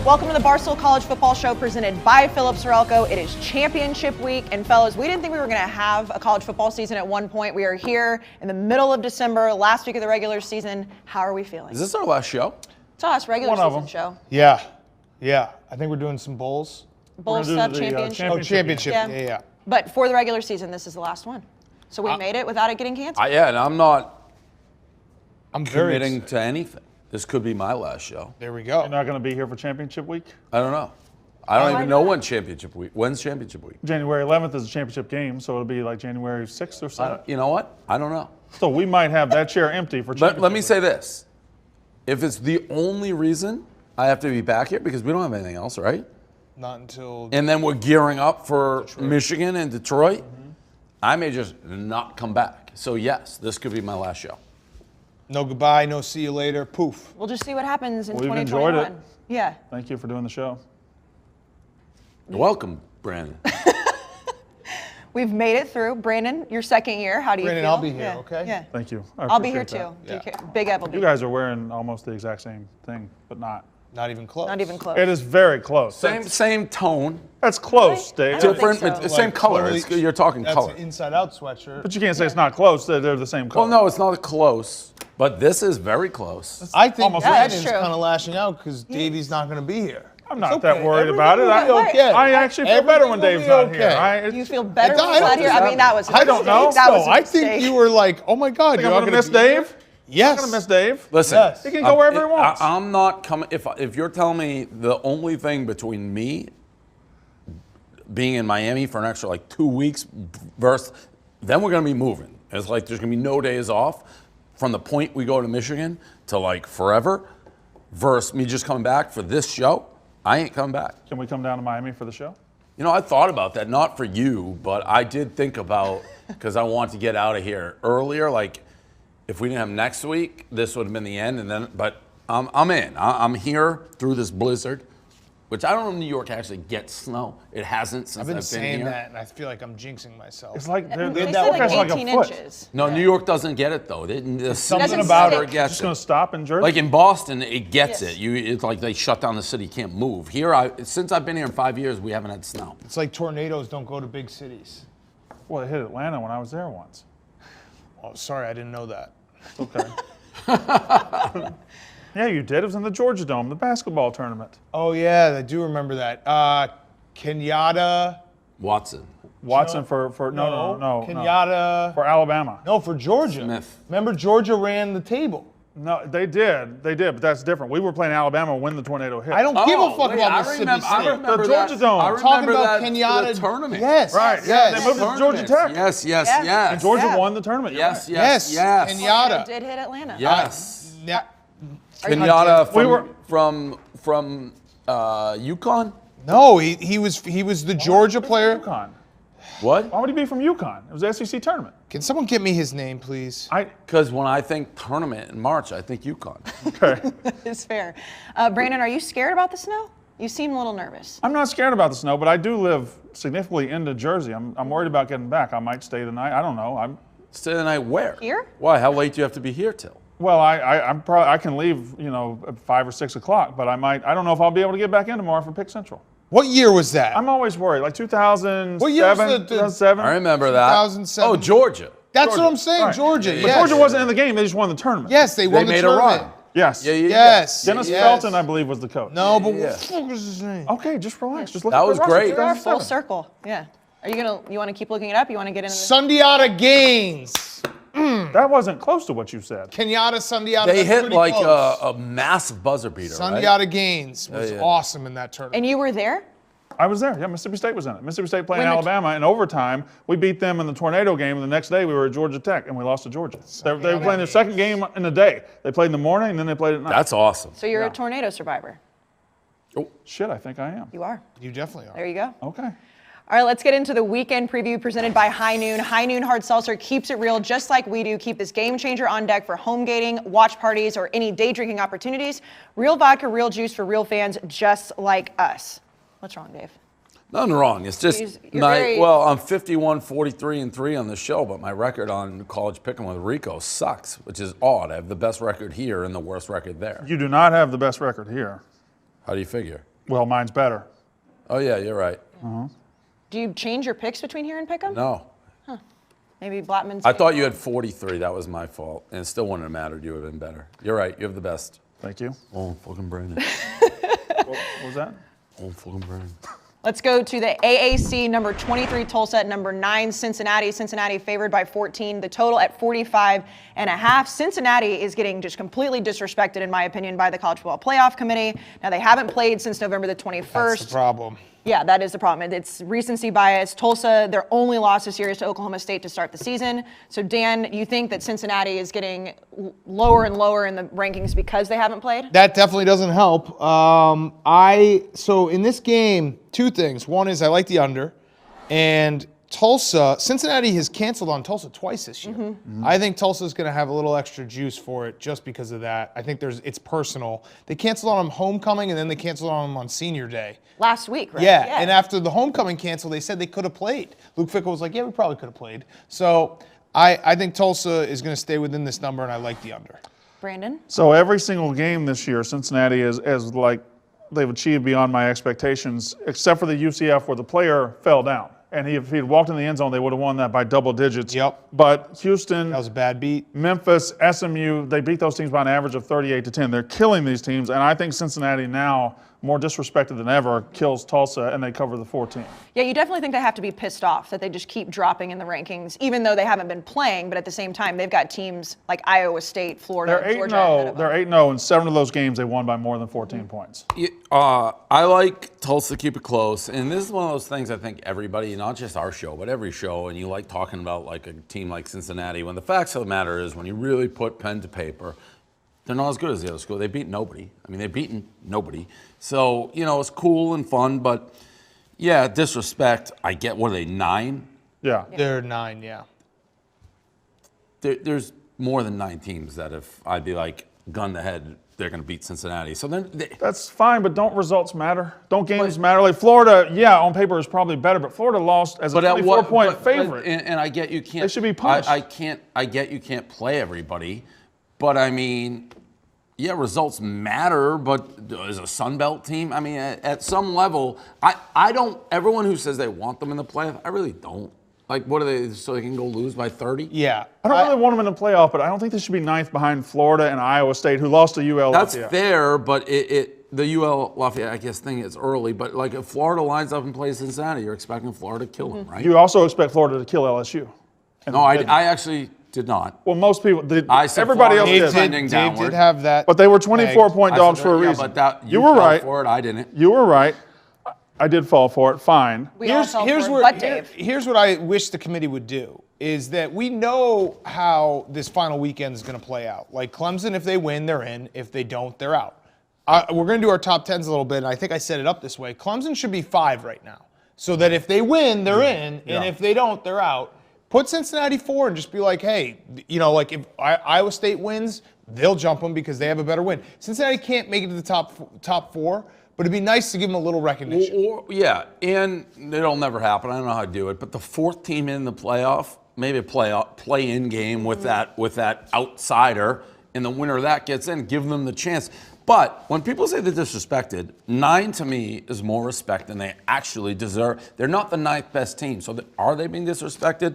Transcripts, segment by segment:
Welcome to the Barstool College Football Show presented by Phillips Norelco. It is championship week, and fellas, we didn't think we were going to have a college football season at one point. We are here in the middle of December, last week of the regular season. How are we feeling? Is this our last show? It's our last regular season show. Yeah. I think we're doing some bowls. Bowl stuff, championship. Oh, championship. Yeah. But for the regular season, this is the last one. So we made it without it getting canceled. Yeah, and I'm very committing excited. to anything. This could be my last show. There we go. You're not going to be here for championship week? I don't know. I don't even know when championship week. When's championship week? January 11th is a championship game, so it'll be like January 6th or 7th. You know what? I don't know. So we might have that chair empty for championship Let me week. say this. If it's the only reason I have to be back here, because we don't have anything else, right? Not until. And then we're gearing up for Michigan and Detroit, I may just not come back. So yes, this could be my last show. No goodbye, no see you later. Poof. We'll just see what happens in We've 2021. enjoyed it. Yeah. Thank you for doing the show. You're welcome, Brandon. We've made it through. Brandon, your second year. How do you Brandon, feel? I'll be here, Yeah. okay? Yeah. Thank you. I'll be here appreciate too. that. Do you care? Big Ed will be You guys are wearing almost the exact same thing, but not. Not even close. not even close. It is very close. Same tone, That's close, Really? Dave. I don't different, think so. it's same color. totally- You're talking That's color. an inside-out sweatshirt. But you can't say it's not close. They're the same color. Well, no, it's not close, but this is very close. I think almost Brandon's Yeah, that's true. kind of lashing out because Davey's not going to be here. I'm not It's that okay. worried about it. Everything will be okay. I actually feel better when Everything Dave's will not be here. okay. You feel better when I he's not don't here? think I mean, that was a I don't know. mistake. That was a I mistake. think you were like, oh my God, Think you're I'm not going to miss be here? Dave? Yes. I'm going to miss Dave. Listen, Yes. He can go wherever he wants. I'm not coming. If you're telling me the only thing between me being in Miami for an extra like 2 weeks versus, then we're going to be moving. It's like there's going to be no days off from the point we go to Michigan to like forever versus me just coming back for this show. I ain't coming back. Can we come down to Miami for the show? You know, I thought about that, not for you, but I did think about, because I want to get out of here earlier. Like, if we didn't have next week, this would have been the end. And then, but I'm in. I'm here through this blizzard, which I don't know if New York actually gets snow. It hasn't since I've been been saying here. that, and I feel like I'm jinxing myself. It's like They that said forecast like is 18 a foot. inches. No, New York doesn't get it though. The something city about never it. gets Just it. going to stop in Jersey? Like in Boston, it gets Yes. it. It's like they shut down the city, can't move. Here, since I've been here in 5 years, we haven't had snow. It's like tornadoes don't go to big cities. Well, it hit Atlanta when I was there once. Oh, sorry, I didn't know that. Okay. Yeah, you did. It was in the Georgia Dome, the basketball tournament. Oh, yeah, I do remember that. Kenyatta. Watson. Watson for no. Kenyatta. For Alabama. No, for Georgia. Smith. Remember, Georgia ran the table. No, they did, but that's different. We were playing Alabama when the tornado hit. I don't give a fuck wait, about I Mississippi remember, I State. remember The that. Georgia Dome. I I'm remember Talking about that Kenyatta. for the tournament. Yes. Right, yeah, Yes. they moved to Georgia Tech. Yes. Yeah. And Georgia Yeah. won the tournament. You're Yes, right. yes, yes. Yes. Kenyatta. It did hit Atlanta. Yes. Yeah. Kenyatta We from UConn? No, he was the Georgia player. UConn. What? Why would he be from UConn? It was the SEC tournament. Can someone get me his name, please? Because when I think tournament in March, I think UConn. Okay. It's fair. Brandon, are you scared about the snow? You seem a little nervous. I'm not scared about the snow, but I do live significantly into Jersey. I'm worried about getting back. I might stay the night. I don't know. Stay the night where? Here? Why? How late do you have to be here till? Well, I can leave, at 5 or 6 o'clock, but I don't know if I'll be able to get back in tomorrow for Pick Central. What year was that? I'm always worried. Like 2007, What year was the- 2007. I remember that. 2007. Oh, Georgia. That's Georgia. what I'm saying, Right. Georgia. But Yes. Georgia wasn't in the game. They just won the tournament. Yes, they won the made a tournament. run. Yes. Yeah. Yes. Dennis yes. Felton, I believe, was the coach. No, but Yeah. what the fuck was his name? Okay, just relax. Just look That at the was roster. great. We are full 2007. circle. Yeah. You want to keep looking it up? You want to get into this? Sundiata Gaines. That wasn't close to what you said. Kenyatta Sundiata. They that's hit pretty like close. a massive buzzer beater, right? Sundiata Gaines was Yeah. awesome in that tournament. And you were there? I was there. Yeah, Mississippi State was in it. Mississippi State playing When the- Alabama in overtime. We beat them in the tornado game, and the next day we were at Georgia Tech, and we lost to Georgia. They were playing their second game in the day. They played in the morning, and then they played at night. That's awesome. So you're Yeah. a tornado survivor. Shit, I think I am. You are. You definitely are. There you go. Okay. All right, let's get into the weekend preview presented by High Noon. High Noon Hard Seltzer keeps it real just like we do. Keep this game changer on deck for home gating, watch parties, or any day drinking opportunities. Real vodka, real juice for real fans just like us. What's wrong, Dave? Nothing wrong. It's just You're very- well, I'm 51, 43, and 3 on the show, but my record on college picking with Rico sucks, which is odd. I have the best record here and the worst record there. You do not have the best record here. How do you figure? Well, mine's better. Oh, yeah, you're right. Do you change your picks between here and Pick'em? No. Maybe Blattman's. I thought you had 43. That was my fault. And it still wouldn't have mattered. You would have been better. You're right. You have the best. Thank you. Oh, fucking Brandon. What was that? Oh, fucking Brandon. Let's go to the AAC, number 23 Tulsa at number 9 Cincinnati. Cincinnati favored by 14. The total at 45.5. Cincinnati is getting just completely disrespected, in my opinion, by the College Football Playoff Committee. Now, they haven't played since November the 21st. That's the problem. Yeah, that is the problem. It's recency bias. Tulsa, their only loss this year is to Oklahoma State to start the season. So, Dan, you think that Cincinnati is getting lower and lower in the rankings because they haven't played? That definitely doesn't help. So in this game, two things. One is I like the under, and Cincinnati has canceled on Tulsa twice this year. I think Tulsa's going to have a little extra juice for it just because of that. I think it's personal. They canceled on them homecoming, and then they canceled on them on senior day. Last week, right? Yeah, and after the homecoming cancel, they said they could have played. Luke Fickell was like, yeah, we probably could have played. So I think Tulsa is going to stay within this number, and I like the under. Brandon? So every single game this year, Cincinnati is like they've achieved beyond my expectations, except for the UCF where the player fell down. And if he had walked in the end zone, they would have won that by double digits. Yep. But Houston, That was a bad beat. Memphis, SMU, they beat those teams by an average of 38-10. They're killing these teams, and I think Cincinnati now, more disrespected than ever, kills Tulsa, and they cover the 14. Yeah, you definitely think they have to be pissed off that they just keep dropping in the rankings, even though they haven't been playing. But at the same time, they've got teams like Iowa State, Florida, They're Georgia. ahead of 8-0. them. They're 8-0. In 7 of those games, they won by more than 14 points. I like Tulsa to keep it close. And this is one of those things I think everybody, not just our show, but every show, and you like talking about like a team like Cincinnati, when the facts of the matter is when you really put pen to paper, they're not as good as the other school. They beat nobody. I mean, they've beaten nobody. So, it's cool and fun, but yeah, disrespect. I get, what are they, 9? Yeah. They're 9, yeah. There's more than 9 teams that if I'd be like, gun to head, they're going to beat Cincinnati. So then That's fine, but don't results matter? Don't games matter? Like Florida, yeah, on paper is probably better, but Florida lost as a 24-point favorite. And I get you can't. They should be punished. I get you can't play everybody, but I mean, yeah, results matter. But as a Sun Belt team, I mean, at some level, I don't. Everyone who says they want them in the playoff, I really don't. Like, what are they? So they can go lose by 30? Yeah. I don't really want them in the playoff, but I don't think they should be 9th behind Florida and Iowa State, who lost to UL. That's Lafayette. fair, but the UL Lafayette, I guess, thing is early. But like, if Florida lines up and plays Cincinnati, you're expecting Florida to kill them, right? You also expect Florida to kill LSU. No, I actually did not. Well, most people did. I said Everybody else Florida did. trending Dave downward. did have that. But they were 24-point I dogs said for a that, reason. Yeah, but that, you were fell right. for it. I didn't. You were right. I did fall for it. Fine. We all fell Here's for it, what but Dave. here's what I wish the committee would do is that we know how this final weekend is going to play out. Like Clemson, if they win, they're in. If they don't, they're out. We're going to do our top 10s a little bit, and I think I set it up this way. Clemson should be 5 right now, so that if they win, they're in, and if they don't, they're out. Put Cincinnati 4 and just be like, hey, like if Iowa State wins, they'll jump them because they have a better win. Cincinnati can't make it to the top 4. But it'd be nice to give them a little recognition. Yeah, and it'll never happen. I don't know how to do it. But the 4th team in the playoff, maybe a play-in game with that outsider, and the winner of that gets in, give them the chance. But when people say they're disrespected, 9 to me is more respect than they actually deserve. They're not the 9th best team. So are they being disrespected?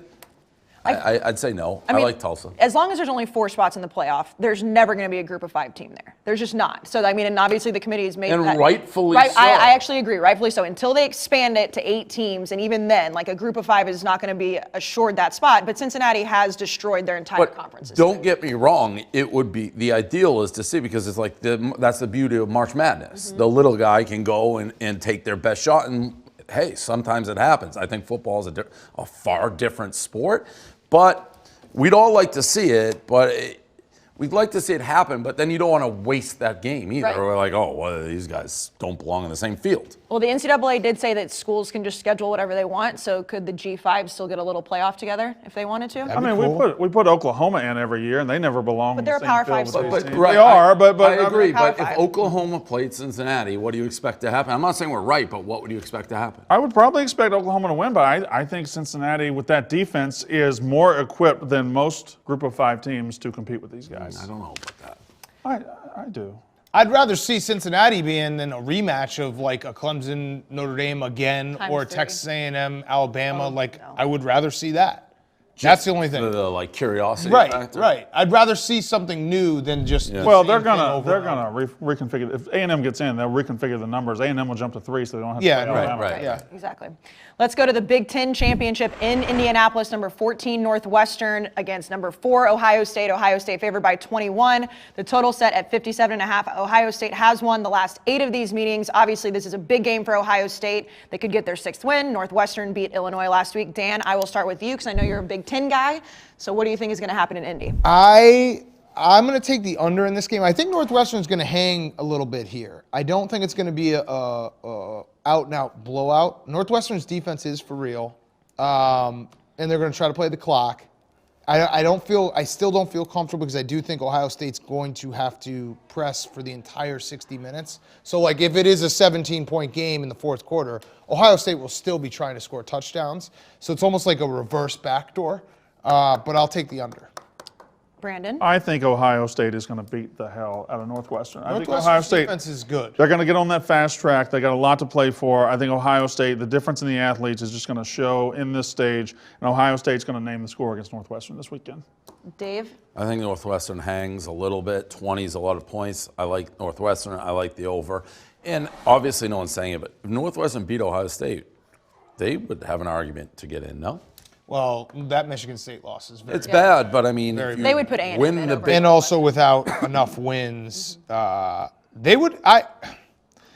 I'd say no. I like Tulsa. As long as there's only 4 spots in the playoff, there's never going to be a group of 5 team there. There's just not. So, I mean, and obviously the committee has made And that. rightfully right, so. I actually agree, rightfully so. Until they expand it to 8 teams, and even then, like a group of 5 is not going to be assured that spot. But Cincinnati has destroyed their entire conference. Don't get me wrong. It would be, the ideal is to see, because it's like, that's the beauty of March Madness. The little guy can go and take their best shot, and hey, sometimes it happens. I think football is a far different sport. But we'd all like to see it, but we'd like to see it happen, but then you don't want to waste that game either. Right. We're like, oh, well, these guys don't belong in the same field. Well, the NCAA did say that schools can just schedule whatever they want, so could the G5 still get a little playoff together if they wanted to? I mean, we put Oklahoma in every year, and they never belong. But in they're the a Power same field 5 with school. these But, teams. right, They are, but I agree. Power But if 5. Oklahoma played Cincinnati, what do you expect to happen? I'm not saying we're right, but what would you expect to happen? I would probably expect Oklahoma to win, but I think Cincinnati, with that defense, is more equipped than most Group of 5 teams to compete with these guys. I don't know about that. I do. I'd rather see Cincinnati be in than a rematch of like a Clemson Notre Dame again or 3. Texas A&M Alabama. Oh, like no. I would rather see that. That's the only thing. The like curiosity Right, factor. right. I'd rather see something new than just. Yeah. the Well, same they're thing gonna over and over. reconfigure. If A&M gets in, they'll reconfigure the numbers. A&M will jump to 3, so they don't have to Yeah, play right, Alabama. right. Yeah. Exactly. Let's go to the Big Ten Championship in Indianapolis. Number 14 Northwestern against number 4 Ohio State. Ohio State favored by 21. The total set at 57.5. Ohio State has won the last 8 of these meetings. Obviously, this is a big game for Ohio State. They could get their 6th win. Northwestern beat Illinois last week. Dan, I will start with you because I know you're a Big Ten guy. So what do you think is going to happen in Indy? I'm going to take the under in this game. I think Northwestern's going to hang a little bit here. I don't think it's going to be a out-and-out blowout. Northwestern's defense is for real, and they're going to try to play the clock. I still don't feel comfortable because I do think Ohio State's going to have to press for the entire 60 minutes. So, like, if it is a 17-point game in the fourth quarter, Ohio State will still be trying to score touchdowns. So it's almost like a reverse backdoor, but I'll take the under. Brandon? I think Ohio State is going to beat the hell out of Northwestern. I think Ohio Northwestern's State defense is good. They're going to get on that fast track. They got a lot to play for. I think Ohio State, the difference in the athletes is just going to show in this stage, and Ohio State's going to name the score against Northwestern this weekend. Dave? I think Northwestern hangs a little bit. 20 is a lot of points. I like Northwestern. I like the over. And obviously no one's saying it, but if Northwestern beat Ohio State, they would have an argument to get in, no? Well, that Michigan State loss is very It's bad, but I mean, if you They would put A&M win in the over Big, and also without enough wins, they would.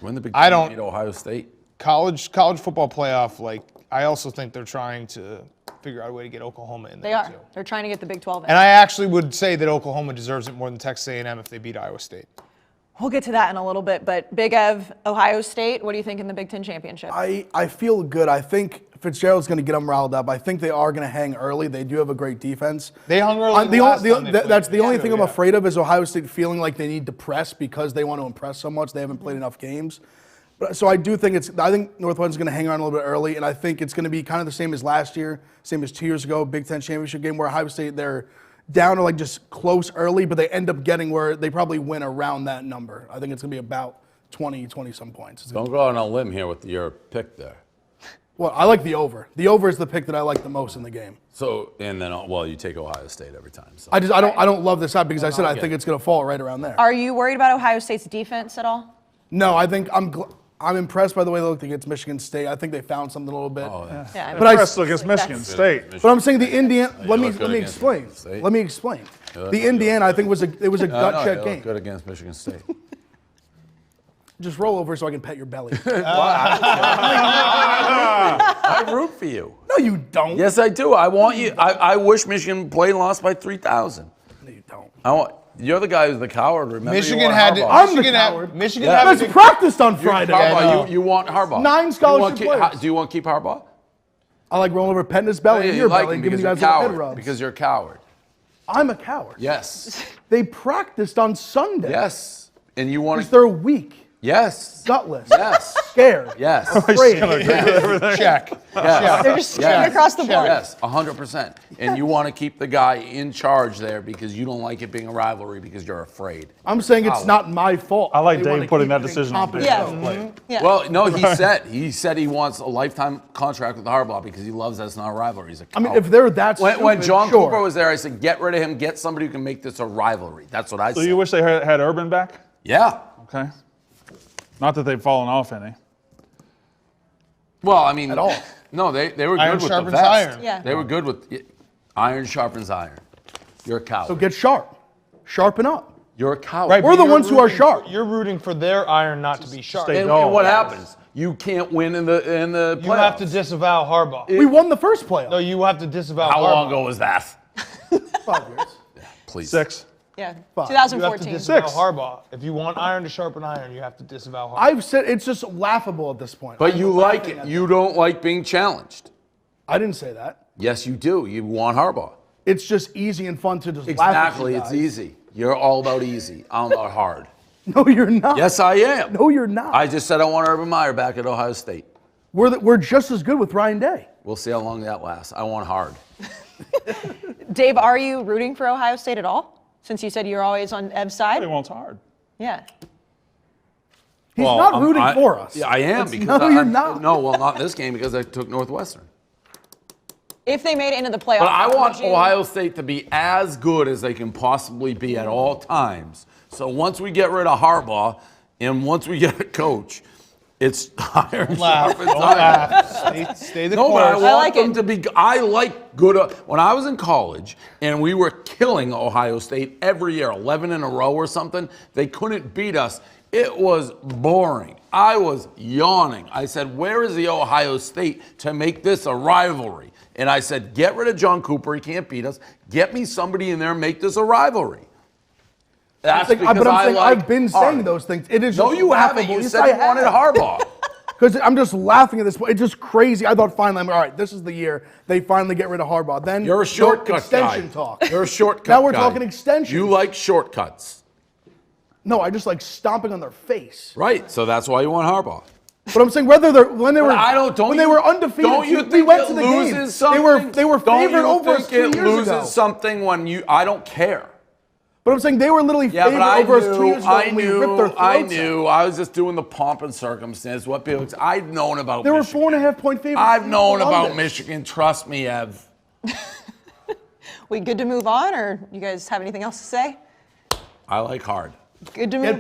win the Big I Ten, don't- beat Ohio State. College football playoff. Like I also think they're trying to figure out a way to get Oklahoma in there They are. too. They're trying to get the Big 12 in. And I actually would say that Oklahoma deserves it more than Texas A&M if they beat Iowa State. We'll get to that in a little bit, but Big Ev, Ohio State, what do you think in the Big Ten Championship? I feel good. I think Fitzgerald's going to get them riled up. I think they are going to hang early. They do have a great defense. They hung early That's last time they played. the only thing I'm Yeah. afraid of is Ohio State feeling like they need to press because they want to impress so much. They haven't played enough games. So I do think I think Northwestern's going to hang around a little bit early, and I think it's going to be kind of the same as last year, same as 2 years ago, Big Ten championship game where Ohio State, they're down to like just close early, but they end up getting where they probably win around that number. I think it's going to be about 20-some points. Don't go out on a limb here with your pick there. Well, I like the over. The over is the pick that I like the most in the game. So, and then, well, you take Ohio State every time. So. I don't love this out because I said I think it's going to fall right around there. Are you worried about Ohio State's defense at all? No, I think I'm impressed by the way they looked against Michigan State. I think they found something a little bit. Oh, yeah. Yeah, But I- Impressed against Michigan That's- State. But I'm saying the Indiana. You Let look good me against explain. Michigan State. Let me explain. You look The good. Indiana, I think it was a gut No, check you game. look good against Michigan State. Just roll over so I can pet your belly. I root for you. No, you don't. Yes, I do. I want you. I wish Michigan played and lost by 3,000. No, you don't. You're the guy who's the coward. Remember, Michigan you want had to. Harbaugh. I'm the Michigan had- coward. Michigan Yeah. had That's to- practiced on Friday. Harbaugh, no. you want Harbaugh. 9 scholarship players. Do you want to keep Harbaugh? I like rolling over, petting his belly and you your like belly, him and giving because you you're guys a a head coward. rubs. Because you're a coward. I'm a coward. Yes. They practiced on Sunday. Yes. And you want Because to. they're weak, Yes. gutless, Yes. scared, Yes. afraid. check. Yes. They're just skipping across the board. Yes, 100%. And you want to keep the guy in charge there because you don't like it being a rivalry because you're afraid. I'm saying it's not my fault. I like They Dave wanna putting keep that getting decision on competent Yeah. players. Yeah. Well, no, he said he wants a lifetime contract with Harbaugh because he loves that it's not a rivalry. He's a I mean, coward. if they're that when stupid, John sure. Cooper was there, I said, get rid of him, get somebody who can make this a rivalry. That's what I So said. you wish they had Urban back? Yeah. Okay. Not that they've fallen off any. Well, I mean, At all. No, they were Iron good with the sharpens vest. iron. Yeah. They were good with iron sharpens iron. You're a coward. So get sharp. Sharpen up. You're a coward. Right, We're but the you're ones who are rooting sharp. You're rooting for their iron not to be sharp. stay And, dull. and what happens? You can't win in the playoffs. You have to disavow Harbaugh. We won the first playoff. No, you have to disavow How Harbaugh. long ago was that? 5 years. Please. 6. Yeah. Fine. You have to 2014. disavow 6. Harbaugh. If you want iron to sharpen iron, you have to disavow Harbaugh. I've said it's just laughable at this point. But I'm you like laughing it. at You don't like being challenged. I didn't say that. Yes, you do. You want Harbaugh. It's just easy and fun to just laugh at Exactly. you It's guys. easy. You're all about easy. I'm about hard. No, you're not. Yes, I am. No, you're not. I just said I want Urban Meyer back at Ohio State. We're just as good with Ryan Day. We'll see how long that lasts. I want hard. Dave, are you rooting for Ohio State at all? Since you said you're always on Ev's He side? wants hard. Yeah. He's not I'm- rooting for us. Yeah, I am. It's- because no, you're not. No, well, not in this game because I took Northwestern. If they made it into the playoffs, But I want would you- Ohio State to be as good as they can possibly be at all times. So once we get rid of Harbaugh and once we get a coach, it's higher and sharper time. Stay the No, but I course. want like them it. to be. I like good. When I was in college and we were killing Ohio State every year, 11 in a row or something, they couldn't beat us. It was boring. I was yawning. I said, where is the Ohio State to make this a rivalry? And I said, get rid of John Cooper. He can't beat us. Get me somebody in there and make this a rivalry. That's But because I'm I saying, like I've been Harbaugh. saying those things. It is No, just you haven't. laughable. You Yes, said I you wanted have. Harbaugh. Because I'm just laughing at this point. It's just crazy. I thought finally, all right, this is the year they finally get rid of Harbaugh. Then You're a shortcut extension guy. talk. You're a shortcut Now we're guy. talking extension. You like shortcuts. No, I just like stomping on their face. Right, so that's why you want Harbaugh. But I'm saying whether they're when they were Don't when you, they were undefeated, Don't you we think went it to the loses game. something? They were favored over us 2 years Don't you think it loses ago. something when you? I don't care. But I'm saying they were literally Yeah, favored but I over us 2 knew. years ago I and we ripped their knew. throats I out. knew. I was just doing the pomp and circumstance. What people? I've known about. They were Michigan. 4.5 point favorites. I've in known about Columbus. Michigan. Trust me, Ev. We good to move on, or you guys have anything else to say? I like hard. Good to move Get on.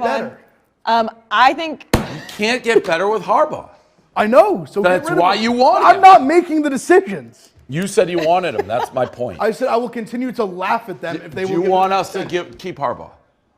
better. I think Can't get better with Harbaugh. I know. So That's get rid of why him. you want I'm him. not making the decisions. You said you wanted him. That's my point. I said I will continue to laugh at them if they Do will. you give want him us to extension. keep Harbaugh?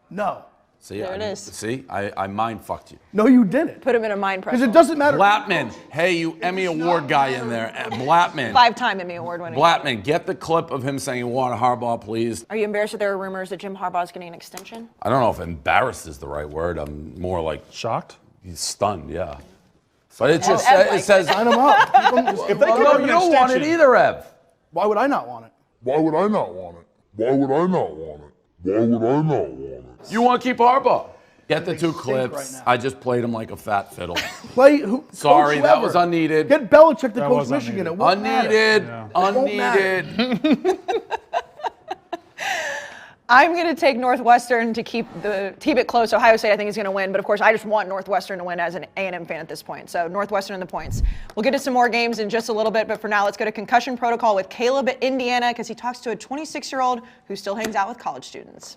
No. See, There it is. See, I mind fucked you. No, you didn't. put him in a mind press. Because it doesn't matter. Blattman, hey, you Emmy Award guy in there. Blattman. 5-time Emmy Award winning. Blattman, get the clip of him saying, want Harbaugh, please. Are you embarrassed that there are rumors that Jim Harbaugh is getting an extension? I don't know if embarrassed is the right word. I'm more like Shocked? he's stunned, yeah. But it just Ev it likes says, Sign them up. Keep 'em- if they oh, give no, him you an don't want it extension, either, Ev. why would I not want it? Why would I not want it? Why would I not want it? Why would I not want it? You want to keep Harbaugh. Get the They two stink clips. right now. I just played him like a fat fiddle. Play who? Sorry, coach that whoever. was unneeded. Get Belichick to That coach was Michigan. unneeded. It won't matter. Unneeded. won't matter. Unneeded. I'm going to take Northwestern to keep it close. Ohio State, I think, is going to win, but of course, I just want Northwestern to win as an A&M fan at this point. So Northwestern and the points. We'll get to some more games in just a little bit, but for now, let's go to concussion protocol with Caleb at Indiana because he talks to a 26-year-old who still hangs out with college students.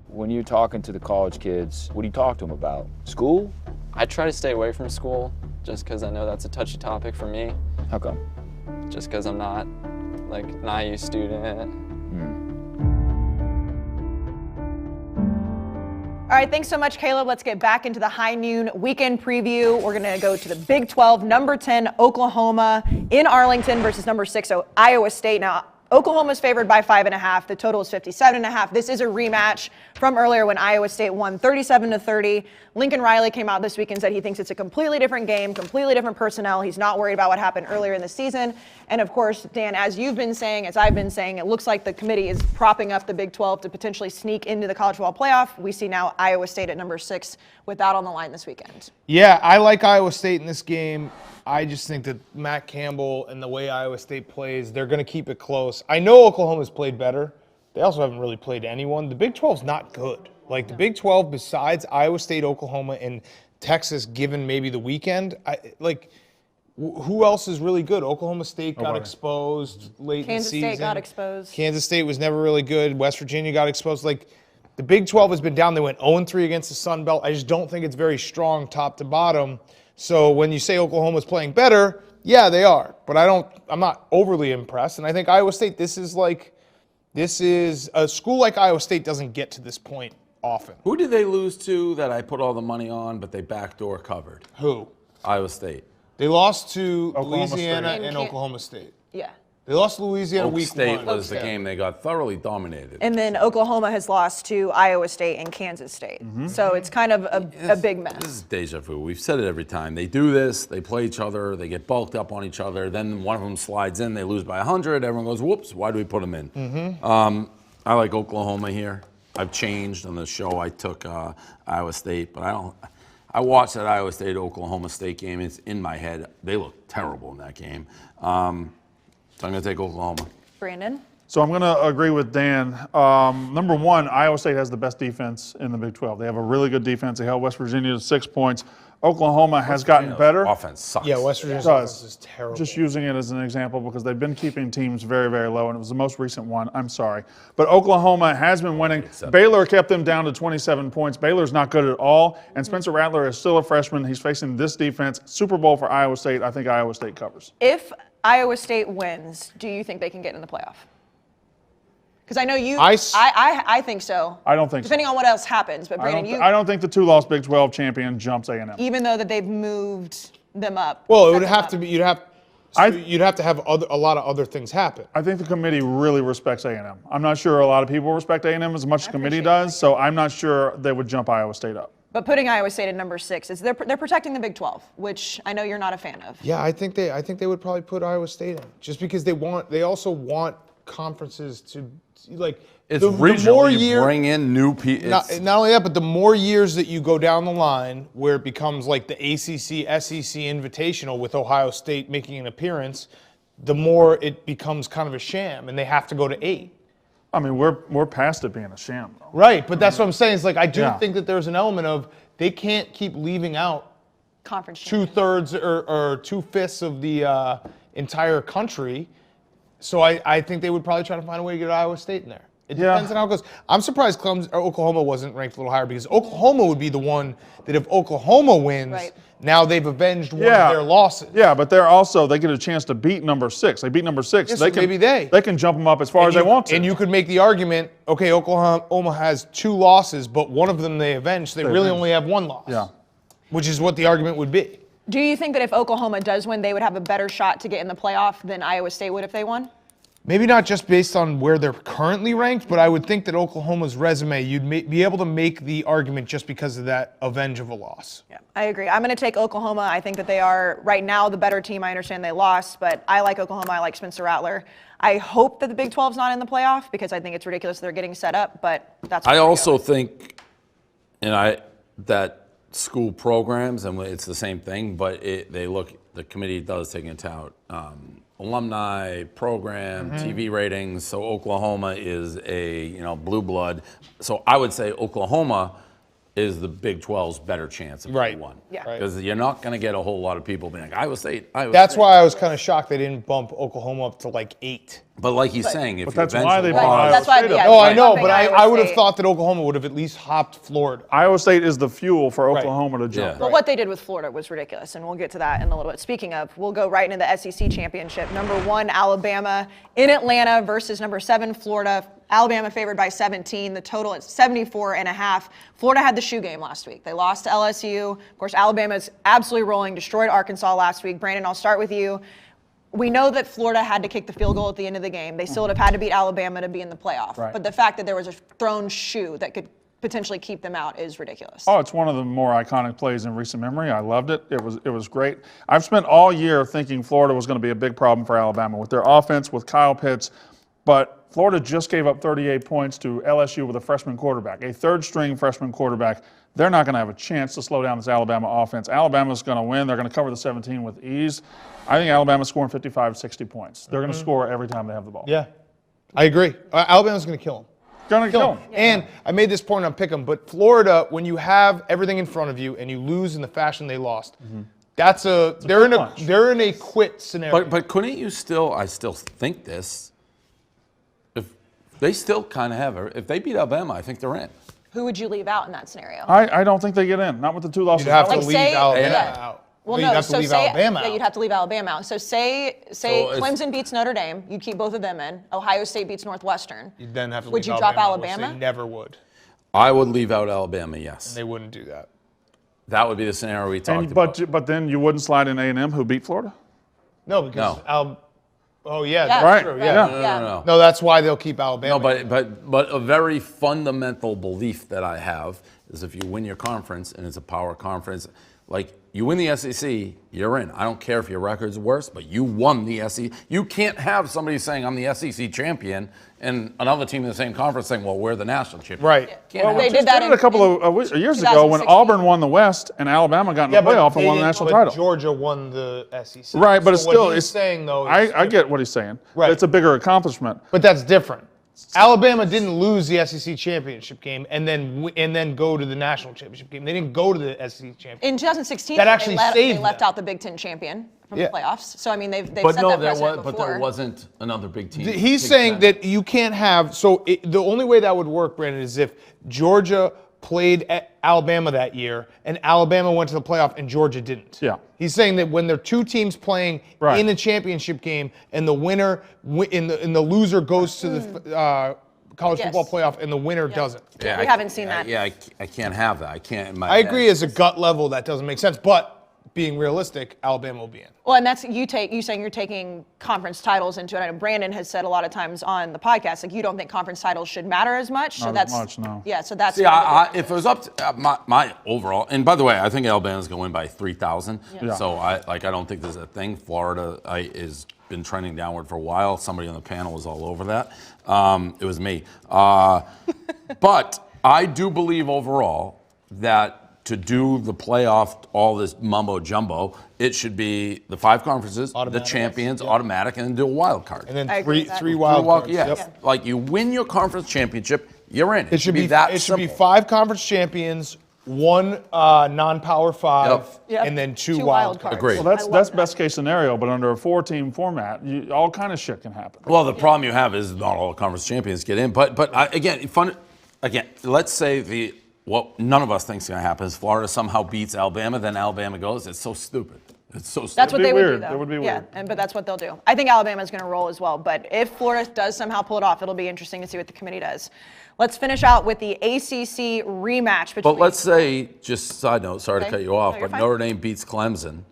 When you're talking to the college kids, what do you talk to them about? School? I try to stay away from school just because I know that's a touchy topic for me. How come? Just because I'm not like an IU student. All right, thanks so much, Caleb. Let's get back into the high noon weekend preview. We're going to go to the Big 12, number 10, Oklahoma in Arlington versus number 6, Iowa State. Now, Oklahoma's favored by 5.5. The total is 57.5. This is a rematch from earlier when Iowa State won 37-30. Lincoln Riley came out this week and said he thinks it's a completely different game, completely different personnel. He's not worried about what happened earlier in the season. And of course, Dan, as you've been saying, as I've been saying, it looks like the committee is propping up the Big 12 to potentially sneak into the college football playoff. We see now Iowa State at number 6 with that on the line this weekend. Yeah, I like Iowa State in this game. I just think that Matt Campbell and the way Iowa State plays, they're going to keep it close. I know Oklahoma's played better. They also haven't really played anyone. The Big 12's not good. Like the Big 12, besides Iowa State, Oklahoma, and Texas, given maybe the weekend, who else is really good? Oklahoma State got exposed late in the Kansas season. State got exposed. Kansas State was never really good. West Virginia got exposed. Like the Big 12 has been down. They went 0-3 against the Sun Belt. I just don't think it's very strong top to bottom. So when you say Oklahoma's playing better, yeah, they are. But I'm not overly impressed. And I think Iowa State, this is a school like Iowa State doesn't get to this point often. Who did they lose to that I put all the money on, but they backdoor covered? Who? Iowa State. They lost to Oklahoma Louisiana State. and Oklahoma State. Yeah. They lost to Louisiana Oak week State one. was the game they got thoroughly dominated. And then Oklahoma has lost to Iowa State and Kansas State. So it's kind of a big mess. This is deja vu. We've said it every time. They do this, they play each other, they get bulked up on each other, then one of them slides in, they lose by 100, everyone goes, whoops, why do we put them in? I like Oklahoma here. I've changed on the show. I took Iowa State, but I watched that Iowa State-Oklahoma State game. It's in my head. They look terrible in that game. So I'm going to take Oklahoma. Brandon? So I'm going to agree with Dan. Number one, Iowa State has the best defense in the Big 12. They have a really good defense. They held West Virginia to 6 points. Oklahoma has gotten better. Offense sucks. Yeah, West Virginia's Does. offense is terrible. Just using it as an example because they've been keeping teams very, very low, and it was the most recent one. I'm sorry. But Oklahoma has been winning. Baylor kept them down to 27 points. Baylor's not good at all, and Spencer Rattler is still a freshman. He's facing this defense. Super Bowl for Iowa State. I think Iowa State covers. If Iowa State wins, do you think they can get in the playoff? Because I know you, I think so. I don't think so. Depending on what else happens, but Brandon, I don't think the two-loss Big 12 champion jumps A&M. even though that they've moved them up. Well, it set would them have up. to be. You'd have to have a lot of other things happen. I think the committee really respects A&M. I'm not sure a lot of people respect A&M as much as the committee does, so I'm not sure they would jump Iowa State up. But putting Iowa State at number 6 is they're protecting the Big 12, which I know you're not a fan of. Yeah, I think they would probably put Iowa State in just because they also want conferences to like. It's regional. You bring in new people. Not only that, but the more years that you go down the line where it becomes like the ACC, SEC Invitational with Ohio State making an appearance, the more it becomes kind of a sham, and they have to go to 8. I mean, we're past it being a sham, though. Right, but that's what I'm saying. It's like I do think that there's an element of they can't keep leaving out Conference champion. 2/3 or 2/5 of the entire country. So I think they would probably try to find a way to get Iowa State in there. It depends on how it goes. I'm surprised Oklahoma wasn't ranked a little higher because Oklahoma would be the one that if Oklahoma wins, now they've avenged one of their losses. Yeah, but they get a chance to beat number 6. They beat number 6. Yeah, so maybe they can jump them up as far as they want to. And you could make the argument, okay, Oklahoma has 2 losses, but one of them they avenged. They really only have 1 loss. Yeah. Which is what the argument would be. Do you think that if Oklahoma does win, they would have a better shot to get in the playoff than Iowa State would if they won? Maybe not just based on where they're currently ranked, but I would think that Oklahoma's resume, you'd be able to make the argument just because of that avenge of a loss. Yeah, I agree. I'm going to take Oklahoma. I think that they are right now the better team. I understand they lost, but I like Oklahoma. I like Spencer Rattler. I hope that the Big 12's not in the playoff because I think it's ridiculous they're getting set up, but that's I also think, that school programs, and it's the same thing, but the committee does take into account alumni, program, TV ratings. So Oklahoma is a blue blood. So I would say Oklahoma is the Big 12's better chance of being one. Yeah. Because you're not going to get a whole lot of people being like, Iowa State. That's why I was kind of shocked they didn't bump Oklahoma up to like 8. But like he's saying, if that's you why they eventually brought want- Iowa That's why, State up. yeah, Oh, I know, bumping but Iowa I would have State. thought that Oklahoma would have at least hopped Florida. Iowa State is the fuel for Oklahoma to jump. Well, what they did with Florida was ridiculous, and we'll get to that in a little bit. Speaking of, we'll go right into the SEC championship. Number 1, Alabama in Atlanta versus number 7, Florida. Alabama favored by 17. The total is 74.5. Florida had the shoe game last week. They lost to LSU. Of course, Alabama's absolutely rolling, destroyed Arkansas last week. Brandon, I'll start with you. We know that Florida had to kick the field goal at the end of the game. They still would have had to beat Alabama to be in the playoff. Right. But the fact that there was a thrown shoe that could potentially keep them out is ridiculous. Oh, it's one of the more iconic plays in recent memory. I loved it. It was great. I've spent all year thinking Florida was going to be a big problem for Alabama with their offense, with Kyle Pitts, but Florida just gave up 38 points to LSU with a freshman quarterback, a third-string freshman quarterback. They're not going to have a chance to slow down this Alabama offense. Alabama's going to win. They're going to cover the 17 with ease. I think Alabama's scoring 55, 60 points. They're going to score every time they have the ball. Yeah, I agree. Alabama's going to kill them. Going to kill them. And I made this point on Pick'em, but Florida, when you have everything in front of you and you lose in the fashion they lost, they're in a quit scenario. But couldn't you still? I still think this. If they still kind of have it, if they beat Alabama, I think they're in. Who would you leave out in that scenario? I don't think they get in. Not with the 2 losses. You'd have to Like, leave say- Alabama yeah. out. Well, You'd no. have to So leave say, Alabama yeah, out. you'd have to leave Alabama out. So say Clemson beats Notre Dame, you'd keep both of them in. Ohio State beats Northwestern. You'd then have to Would leave you drop Alabama? Alabama? They never would. I would leave out Alabama. Yes, They wouldn't do that. that would be the scenario we talked about. But then you wouldn't slide in A&M, who beat Florida? No, because No. oh yeah, Yeah, that's Right. true. right, Yeah. No. No, that's why they'll keep Alabama. No, but a very fundamental belief that I have is if you win your conference and it's a power conference, Like, you win the SEC, you're in. I don't care if your record's worse, but you won the SEC. You can't have somebody saying, I'm the SEC champion, and another team in the same conference saying, well, we're the national champion. Right. Can't They have- did that Did it a couple of years ago when 2016. Auburn won the West and Alabama got in the playoff and won the national title. Georgia won the SEC. Right, but So it's still what he's it's saying though. I get what he's saying. Right. It's a bigger accomplishment. But that's different. Alabama didn't lose the SEC championship game and then go to the national championship game. They didn't go to the SEC championship. In 2016, That actually they saved left them. out the Big Ten champion from Yeah. the playoffs. So I mean, they've But set no, that there precedent was, before. but there wasn't another big team. He's Big saying Ten. that you can't have. So the only way that would work, Brandon, is if Georgia played at Alabama that year and Alabama went to the playoff and Georgia didn't. Yeah. He's saying that when there are two teams playing Right. in a championship game and the winner and the loser goes to the college Yes. football playoff and the winner doesn't. Yeah, we haven't seen that. Yeah, I can't have that. I can't. In my I agree head. as a gut level that doesn't make sense, but being realistic, Alabama will be in. Well, and that's you saying you're taking conference titles into it. I know Brandon has said a lot of times on the podcast, like you don't think conference titles should matter as much. So Not as that's much, no. Yeah, so that's See, if it was up to my overall, and by the way, I think Alabama's going to win by 3,000. Yeah. So I don't think there's a thing. Florida is been trending downward for a while. Somebody on the panel was all over that. It was me. But I do believe overall that to do the playoff, all this mumbo jumbo, it should be the 5 conferences, Automatic. the champions, Yep. automatic, and then do a wild card. And then I agree with that. three wild cards. Yes. Yep. Like you win your conference championship, you're in. It should be that It should be simple. 5 conference champions, 1 non-power 5, Yep. and then 2 Two wild cards. Agreed. Well, that's I love that's that. best case scenario, but under a 4-team format, all kind of shit can happen. Well, the problem you have is not all conference champions get in. But again, let's say what none of us thinks is going to happen is Florida somehow beats Alabama, then Alabama goes. It's so stupid. It's so stupid. That's what be they would do, weird. though. It would be Yeah, weird. but that's what they'll do. I think Alabama's going to roll as well. But if Florida does somehow pull it off, it'll be interesting to see what the committee does. Let's finish out with the ACC rematch between. But let's say, just side note, sorry Okay. to cut you off, No, you're but fine. Notre Dame beats Clemson,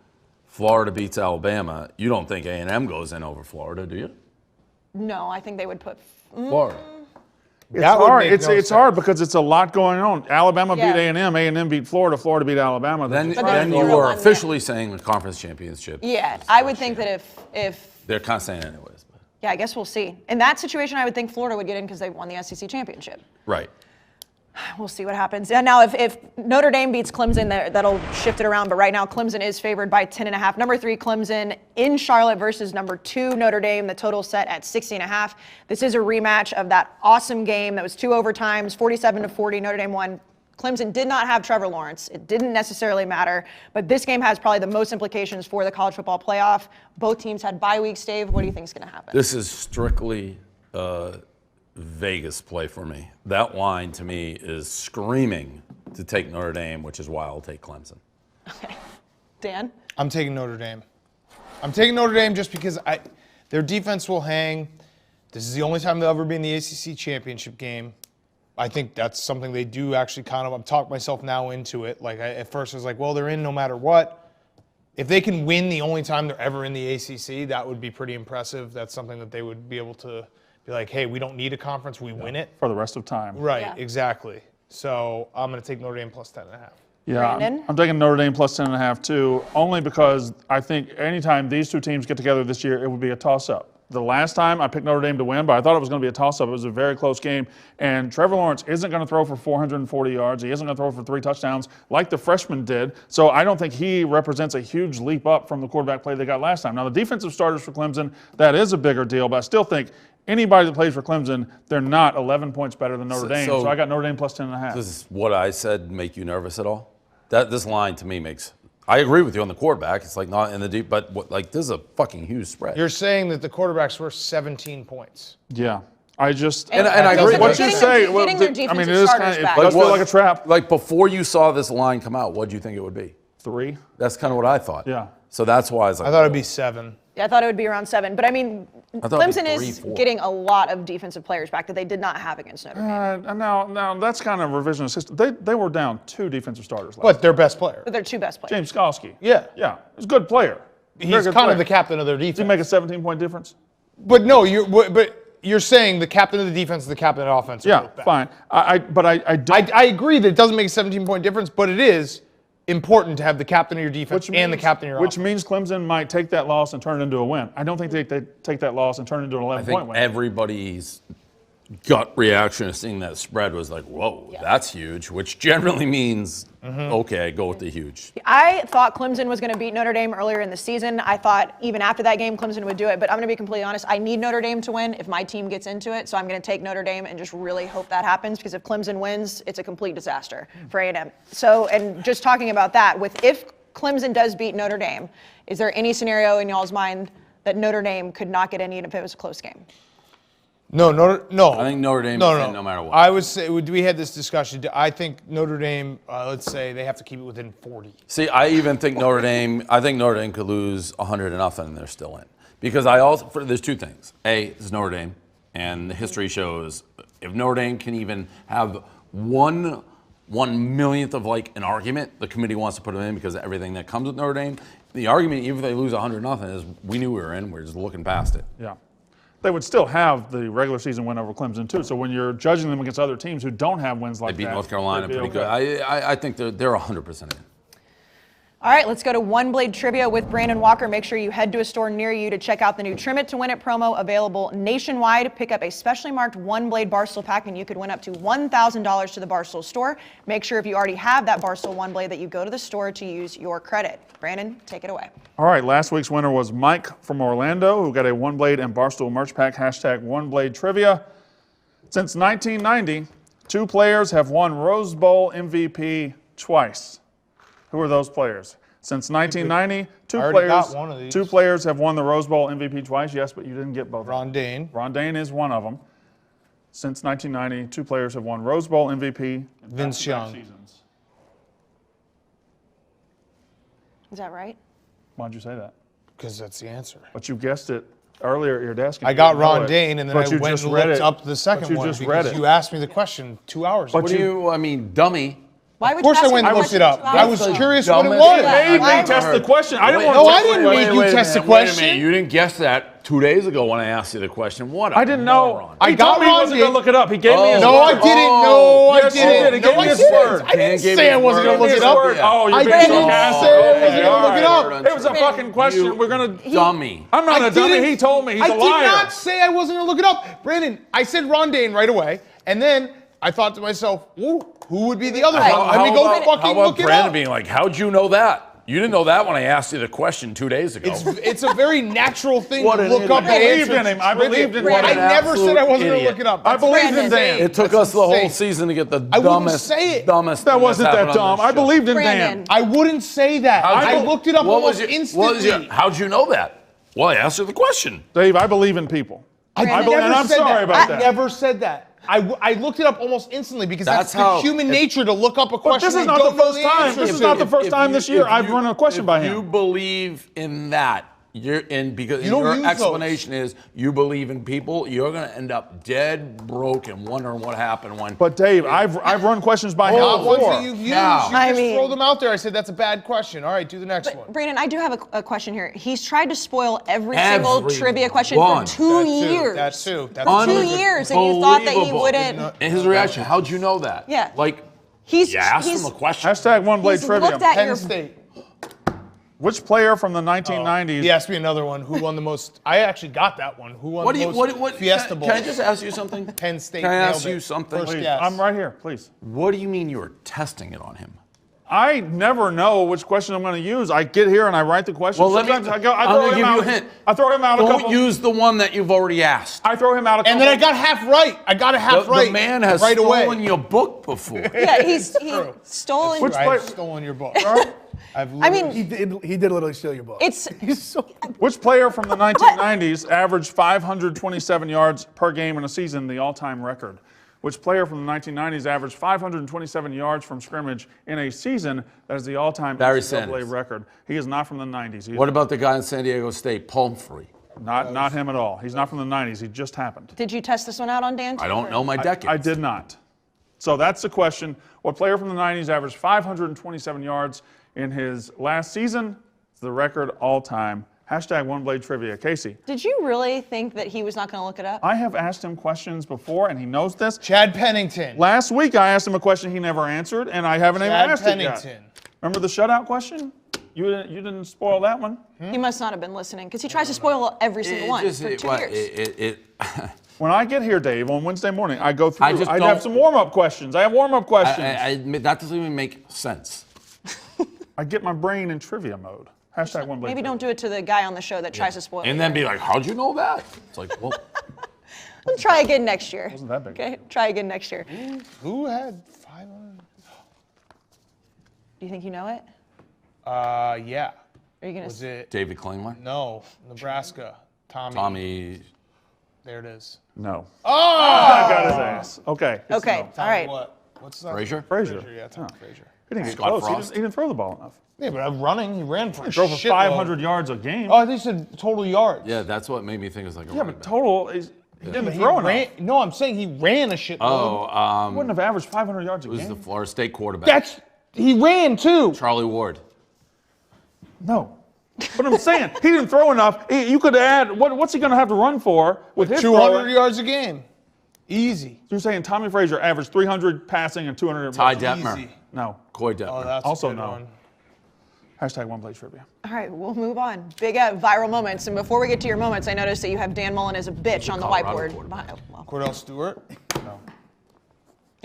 Florida beats Alabama. You don't think A&M goes in over Florida, do you? No, I think they would put. Florida. It's That would hard. make It's no it's sense. hard because it's a lot going on. Alabama Yeah. beat A&M, A&M beat Florida, Florida beat Alabama. Then But then you you're are one officially saying the conference championship. Yeah, I would think that if They're kind of saying anyways. But. yeah, I guess we'll see. In that situation, I would think Florida would get in because they won the SEC championship. Right. We'll see what happens. And now, if Notre Dame beats Clemson, that'll shift it around. But right now, Clemson is favored by 10.5. Number 3, Clemson in Charlotte versus number 2, Notre Dame. The total set at 60.5. This is a rematch of that awesome game that was 2 overtimes, 47-40. Notre Dame won. Clemson did not have Trevor Lawrence. It didn't necessarily matter. But this game has probably the most implications for the college football playoff. Both teams had bye weeks, Dave. What do you think is going to happen? This is strictly Vegas play for me. That line to me is screaming to take Notre Dame, which is why I'll take Clemson. Okay. Dan? I'm taking Notre Dame. I'm taking Notre Dame just because their defense will hang. This is the only time they'll ever be in the ACC championship game. I think that's something they do actually kind of, I'm talking myself now into it. Like at first I was like, well, they're in no matter what. If they can win the only time they're ever in the ACC, that would be pretty impressive. That's something that they would be able to be like, hey, we don't need a conference, we win it. for the rest of time. Right, Yeah. exactly. So I'm going to take Notre Dame plus 10.5. Yeah, Brandon? I'm taking Notre Dame plus 10.5 too, only because I think anytime these two teams get together this year, it would be a toss-up. The last time I picked Notre Dame to win, but I thought it was going to be a toss-up. It was a very close game, and Trevor Lawrence isn't going to throw for 440 yards. He isn't going to throw for 3 touchdowns like the freshman did. So I don't think he represents a huge leap up from the quarterback play they got last time. Now, the defensive starters for Clemson, that is a bigger deal, but I still think anybody that plays for Clemson, they're not 11 points better than Notre Dame. So I got Notre Dame plus 10.5. Does this, what I said make you nervous at all? This line to me makes. I agree with you on the quarterback. It's like not in the deep, but this is a fucking huge spread. You're saying that the quarterback's worth 17 points. Yeah. I just And I agree. What you Getting say? their- getting their I mean, defensive it is starters kind of, back. it does feel like a trap. Like before you saw this line come out, what do you think it would be? 3. That's kind of what I thought. Yeah. So that's why I was like, I thought it'd be 7. Yeah, I thought it would be around 7. But I mean, thought it'd be Clemson is 3, 4. getting a lot of defensive players back that they did not have against Notre Dame. Now that's kind of revisionist history. They were down 2 defensive starters last But their best player. But they're 2 best players. James Skalski. Yeah. Yeah. He's a good player. He's Very good kind player. of the captain of their Did he defense. make a 17-point difference? But no, you're saying the captain of the defense and the captain of the offense are Yeah, both back. fine. But I don't. I agree that it doesn't make a 17-point difference, but it is important to have the captain of your defense and the captain of your Which offense. means Clemson might take that loss and turn it into a win. I don't think they take that loss and turn it into an I 11-point think win. everybody's gut reaction to seeing that spread was like, whoa, that's huge, which generally means, okay, go with the huge. I thought Clemson was going to beat Notre Dame earlier in the season. I thought even after that game, Clemson would do it. But I'm going to be completely honest. I need Notre Dame to win if my team gets into it. So I'm going to take Notre Dame and just really hope that happens, because if Clemson wins, it's a complete disaster for A&M. So, and just talking about that, if Clemson does beat Notre Dame, is there any scenario in y'all's mind that Notre Dame could not get in even if it was a close game? No. I think Notre Dame is in no matter what. I would say, we had this discussion. I think Notre Dame, let's say they have to keep it within 40. See, I even think Notre Dame could lose 100-0 and they're still in. Because there's two things. A, it's Notre Dame, and the history shows if Notre Dame can even have one millionth of like an argument, the committee wants to put them in because of everything that comes with Notre Dame. The argument, even if they lose 100-0, is we knew we were in, we're just looking past it. Yeah. They would still have the regular season win over Clemson, too. So when you're judging them against other teams who don't have wins like that. They beat North Carolina they'd be pretty okay. good. I think they're 100% in. All right, let's go to OneBlade Trivia with Brandon Walker. Make sure you head to a store near you to check out the new Trim It to Win It promo available nationwide. Pick up a specially marked OneBlade Barstool pack and you could win up to $1,000 to the Barstool store. Make sure if you already have that Barstool OneBlade that you go to the store to use your credit. Brandon, take it away. All right, last week's winner was Mike from Orlando, who got a OneBlade and Barstool merch pack, hashtag OneBlade Trivia. Since 1990, 2 players have won Rose Bowl MVP twice. Who are those players? Since 1990, two players have won the Rose Bowl MVP twice. Yes, but you didn't get both. Ron Dane. Ron Dane is one of them. Since 1990, 2 players have won Rose Bowl MVP. Vince Young. Seasons. Is that right? Why'd you say that? Because that's the answer. But you guessed it earlier at your desk. I got Ron Dane, and then I you went just and read looked it. up the second But you one just because read it. you asked me the question 2 hours ago. What do you, dummy? Why Of course I went and looked it up. I was curious what it dumbest was. thing You made me test the question. I didn't want to No, test I didn't the make question. you test the Wait a question. minute, you didn't guess that 2 days ago when I asked you the question. What? I didn't know. Moron. I He got told me he Ron wasn't going to Dane. look it up. He gave me his No, word. I didn't. No, I Yes, you did. didn't. He No, gave me I his didn't. word. I didn't Gave say me I his wasn't going word. to look His it up. word. Oh, you're I being didn't sarcastic. say I wasn't Okay, going to look it all up. right. It was a fucking question. We're going to... Dummy. I'm not a dummy. He told me. He's a liar. I did not say I wasn't going to look it up. Brandon, I said Ron Dane right away, and then I thought to myself, ooh, who would be the other one? Let me go fucking how look about it Brandon up. being like, how'd you know that? You didn't know that when I asked you the question 2 days ago. It's a very natural thing What to an look idiot. up and I believed answer in him. I trivia. believed in him. I never said I wasn't going to Idiot. look it up. I believed in Brandon. Dan. It took us the whole insane. season to get the I wouldn't dumbest, say it. dumbest. That thing wasn't that's that happened on dumb. this I show. believed in Brandon. Dan. I wouldn't say that. I looked it up almost instantly. How'd you know that? Well, I asked you the question. Dave, I believe in people. I Brandon. never and I'm said sorry that. about I that. never said that. I looked it up almost instantly because that's That's how- the human nature to look up a But question. this is and not the don't know first time. answer This is to. not the first time this year I've run a question by If you him. believe in that, you're in because You don't your use explanation is you believe in people. You're going to end up dead broke and wondering what happened when. But Dave, I've run questions by him Not ones before. that you've used. Now. You I just mean- throw them out there. I said that's a bad question. All right, do the next one. Brandon, I do have a question here. He's tried to spoil every single Every trivia question one. for 2 That too, years. that too, that For too. 2 years, and you thought that he Unbelievable. wouldn't. And his reaction, how'd you know that? Yeah. Like, He's you asked he's, him a question. Hashtag OneBlade he's Trivia. looked at Penn your. State. Which player from the 1990s? He asked me another one. Who won the most? I actually got that one. Who won What do the you, most what, Fiesta Bowl? can I just ask you something? Penn State. Can I ask nailed you it. something? First Please. guess. I'm right here, please. What do you mean you were testing it on him? I never know which question I'm going to use. I get here and I write the question. Well, let me. Sometimes I I'm throw going to him give out. you a hint. I throw him out a Don't couple. use the one that you've already asked. I throw him out a couple. And then I got half right. I got it half right. The man has right stolen away. your book before. Yeah, he stolen. Which I've play- stolen your book. I mean, He did literally steal your book. it's Which player from the 1990s averaged 527 yards per game in a season, the all-time record? Which player from the 1990s averaged 527 yards from scrimmage in a season? That is the all-time Barry NCAA Sanders. record. He is not from the 90s. He's What about the guy in San Diego State, Pumphrey? not him at all. He's not from the 90s. He just happened. Did you test this one out on Dan? I don't know my decades. I did not. So that's the question. What player from the 90s averaged 527 yards in his last season? It's the record all-time. Hashtag OneBlade Trivia. Casey, Did you really think that he was not going to look it up? I have asked him questions before, and he knows this. Chad Pennington. Last week, I asked him a question he never answered, and I haven't even Chad asked it yet. Pennington. Remember the shutout question? You didn't spoil that one. He must not have been listening because he tries to spoil every single one for 2 years. When I get here, Dave, on Wednesday morning, I go through. I have some warm-up questions. I have warm-up questions. I admit that doesn't even make sense. I get my brain in trivia mode. Hashtag OneBlade. Maybe don't do it to the guy on the show that tries to spoil it. And then be like, how'd you know that? It's like, well. We'll try again next year. Wasn't that big. Okay, try again next year. Who had 500? Do you think you know it? Yeah. Are you gonna? Was it? David Klingler? No, Nebraska. Tommy. There it is. No. Oh! I got his ass. Okay. Okay, all right. What? What's that? Frazier? Frazier. Yeah, Tommy Frazier. He didn't get Scott close. Frost. He didn't throw the ball enough. Yeah, but I'm running. He ran for He drove for shitload. 500 yards a game. Oh, I think you said total yards. Yeah, that's what made me think it was like a yeah, running but back. total is he didn't He throw enough. ran, no, I'm saying he ran a shitload. Oh, He wouldn't have averaged 500 yards a it was game. the Florida State quarterback. He ran too. Charlie Ward. No. But I'm saying, he didn't throw enough. You could add, what's he going to have to run for with his 200 throwing? yards a game. Easy. You're saying Tommy Frazier averaged 300 passing and 200 Ty rushing? Detmer. Easy. No. Coy Detmer. Oh, that's Also a good no. one. Hashtag OneBlade trivia. All right, we'll move on. Big viral moments. And before we get to your moments, I noticed that you have Dan Mullen as a bitch on the Colorado whiteboard. quarterback. Well, Cordell Stewart. No.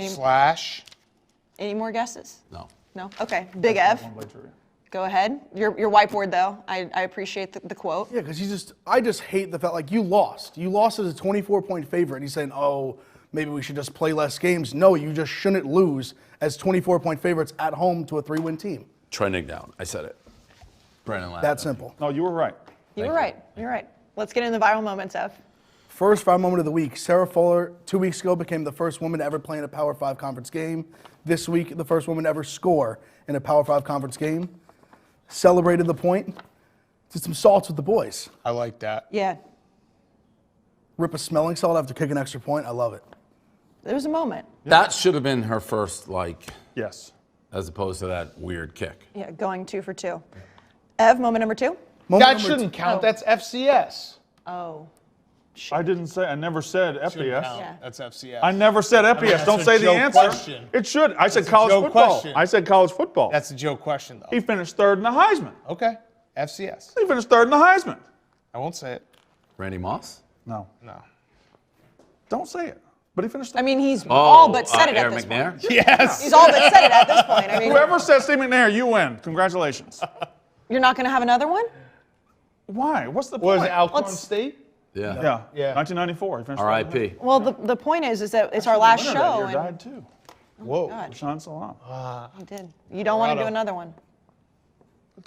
Slash. any more guesses? No. No? Okay. Big Ev, OneBlade trivia. go ahead. Your whiteboard, though. I appreciate the quote. Yeah, because I just hate the fact, like, you lost. You lost as a 24-point favorite. He's saying, oh, maybe we should just play less games. No, you just shouldn't lose as 24-point favorites at home to a 3-win team. Trending down. I said it. Brandon Ladd. That simple. No, you were right. You were right. You're right. Let's get into the viral moments, Ev. First viral moment of the week. Sarah Fuller, 2 weeks ago, became the first woman to ever play in a Power 5 conference game. This week, the first woman to ever score in a Power 5 conference game. Celebrated the point. Did some salts with the boys. I like that. Yeah. Rip a smelling salt after kicking an extra point. I love it. There was a moment. That should have been her first, Yes. as opposed to that weird kick. Yeah, going 2 for 2. Ev, moment number 2. Moment That number shouldn't count. Oh. That's FCS. Oh. I never said Shouldn't FBS. count. Yeah. That's FCS. I never said FBS. that's Don't a say the joke answer. question. It should. I said a college joke football. question. I said college football. That's a joke question, though. He finished third in the Heisman. Okay. FCS. He finished third in the Heisman. I won't say it. Randy Moss? No. No. Don't say it. But he finished third. I mean, he's all but said it at Aaron this McNair? point. Yes. He's all but said it at this point. I mean, Whoever says Steve McNair, you win. Congratulations. you're not going to have another one? Why? What's the Was point? it Alcorn Let's- State? Yeah. Yeah. 1994. He finished third. R.I.P. Well, the point is that it's our last The winner that show. year And died too. Whoa. God, Sean Salam. he did. You don't want to do Colorado. another one.